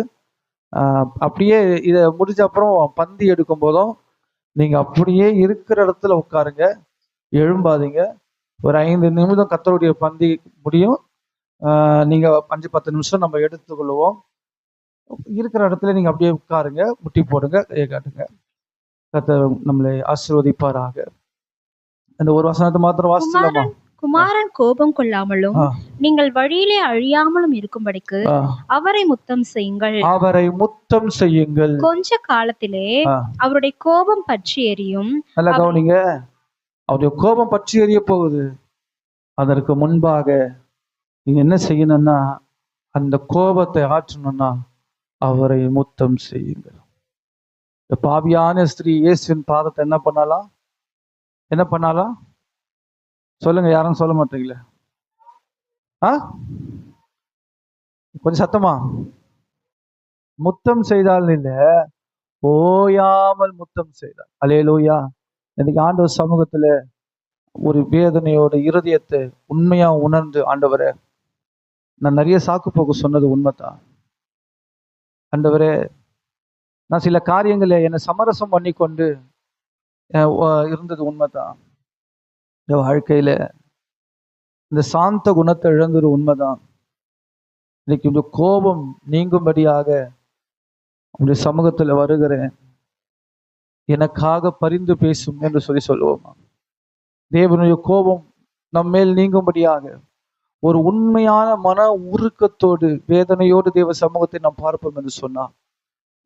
அப்படியே இதை முடிஞ்ச அப்புறம் பந்தி எடுக்கும் போதும் நீங்க அப்படியே இருக்கிற இடத்துல உட்காருங்க, எழும்பாதீங்க. ஒரு 5 நிமிடம் கர்த்தருடைய பந்தி முடியும். நீங்க 5-10 நிமிஷம் நம்ம எடுத்துக்கொள்வோம். இருக்கிற இடத்துல நீங்க அப்படியே உட்காருங்க, முட்டி போடுங்க, கையை காட்டுங்க. கர்த்தர் நம்மளை ஆசீர்வதிப்பாராக. அந்த ஒரு வசனத்தை மாத்திரம் வாசிக்கலாமா? குமாரன் கோபம் கொள்ளாமலும் நீங்கள் வழியிலே அழியாமலும் இருக்கும்படிக்கு அவரை முத்தம் செய்யுங்கள். அவரை முத்தம் செய்யுங்கள். கொஞ்ச காலத்திலே அவருடைய கோபம் பற்றி எரியும். நல்லா கவனிங்க, அவருடைய கோபம் பற்றி எரிய போகுது. அதற்கு முன்பாக நீங்க என்ன செய்யணும்னா, அந்த கோபத்தை ஆற்றணும்னா அவரை முத்தம் செய்யுங்கள். இந்த பாவியான ஸ்திரீ இயேசுவின் பாதத்தை என்ன பண்ணாலாம், என்ன பண்ணாலாம் சொல்லுங்க, யாரும் சொல்ல மாட்டீங்களே. கொஞ்சம் சத்தமா. முத்தம் செய்தால் இல்ல, ஓயாமல் முத்தம் செய்தால். அல்லேலூயா. இன்னைக்கு ஆண்டவர் சமூகத்துல ஒரு வேதனையோட இருதயத்தை உண்மையா உணர்ந்து, ஆண்டவரே நான் நிறைய சாக்கு போக்கு சொன்னது உண்மைதான். ஆண்டவரே நான் சில காரியங்களை என்னை சமரசம் பண்ணி கொண்டு இருந்தது உண்மைதான். இந்த வாழ்க்கையில இந்த சாந்த குணத்தை இழந்தது உண்மைதான். இன்னைக்கு இந்த கோபம் நீங்கும்படியாக உங்களுடைய சமூகத்துல வருகிறேன், எனக்காக பரிந்து பேசும் என்று சொல்லுவோமா? தேவனுடைய கோபம் நம்மேல் நீங்கும்படியாக ஒரு உண்மையான மன உருக்கத்தோடு வேதனையோடு தேவ சமூகத்தை நாம் பார்ப்போம் என்று சொன்னார்.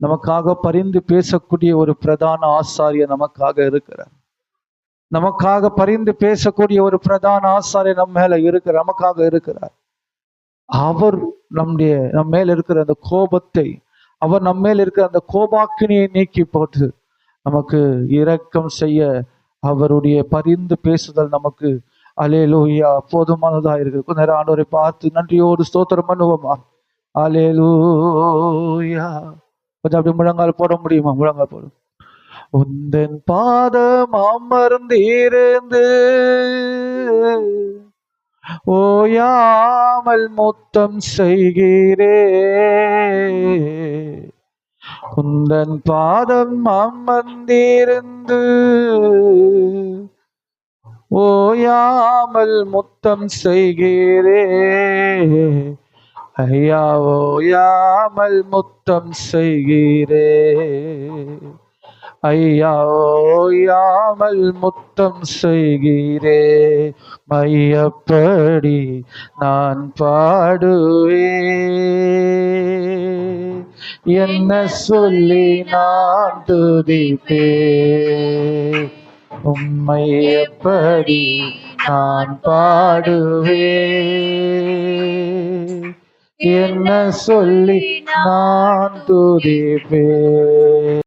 நமக்காக பரிந்து பேசக்கூடிய ஒரு பிரதான ஆசாரியர் நமக்காக இருக்கிறார். நமக்காக பரிந்து பேசக்கூடிய ஒரு பிரதான ஆசாரியர் நம்ம மேல இருக்கிறார், நமக்காக இருக்கிறார். அவர் நம்ம மேல இருக்கிற அந்த கோபத்தை, அவர் நம்ம மேல இருக்கிற அந்த கோபாக்கினியை நீக்கி போட்டு நமக்கு இரக்கம் செய்ய அவருடைய பரிந்து பேசுதல் நமக்கு அல்லேலூயா போதுமானதா இருக்கு. கொஞ்ச நேரம் ஆண்டவரை பார்த்து நன்றியோடு ஸ்தோத்திரம் பண்ணுவோமா? அல்லேலூயா. கொஞ்சம் அப்படி முழங்கால் போட முடியுமா? முழங்கால் போடும். உந்தன் பாதம் அமர்ந்திருந்து ஓயாமல் முத்தம் செய்கிறே, உந்தன் பாதம் அமர்ந்திருந்து ஓயாமல் முத்தம் செய்கிறே, ஐயா ஓயாமல் முத்தம் செய்கிறே, ஐயா ஓயாமல் முத்தம் செய்கிறே, மையப்படி நான் பாடுவே, என்ன சொல்லி நான் துதிப்பே, உம்மை எப்படி நான் பாடுவே, என்ன சொல்லி நான் துதிப்பேன்.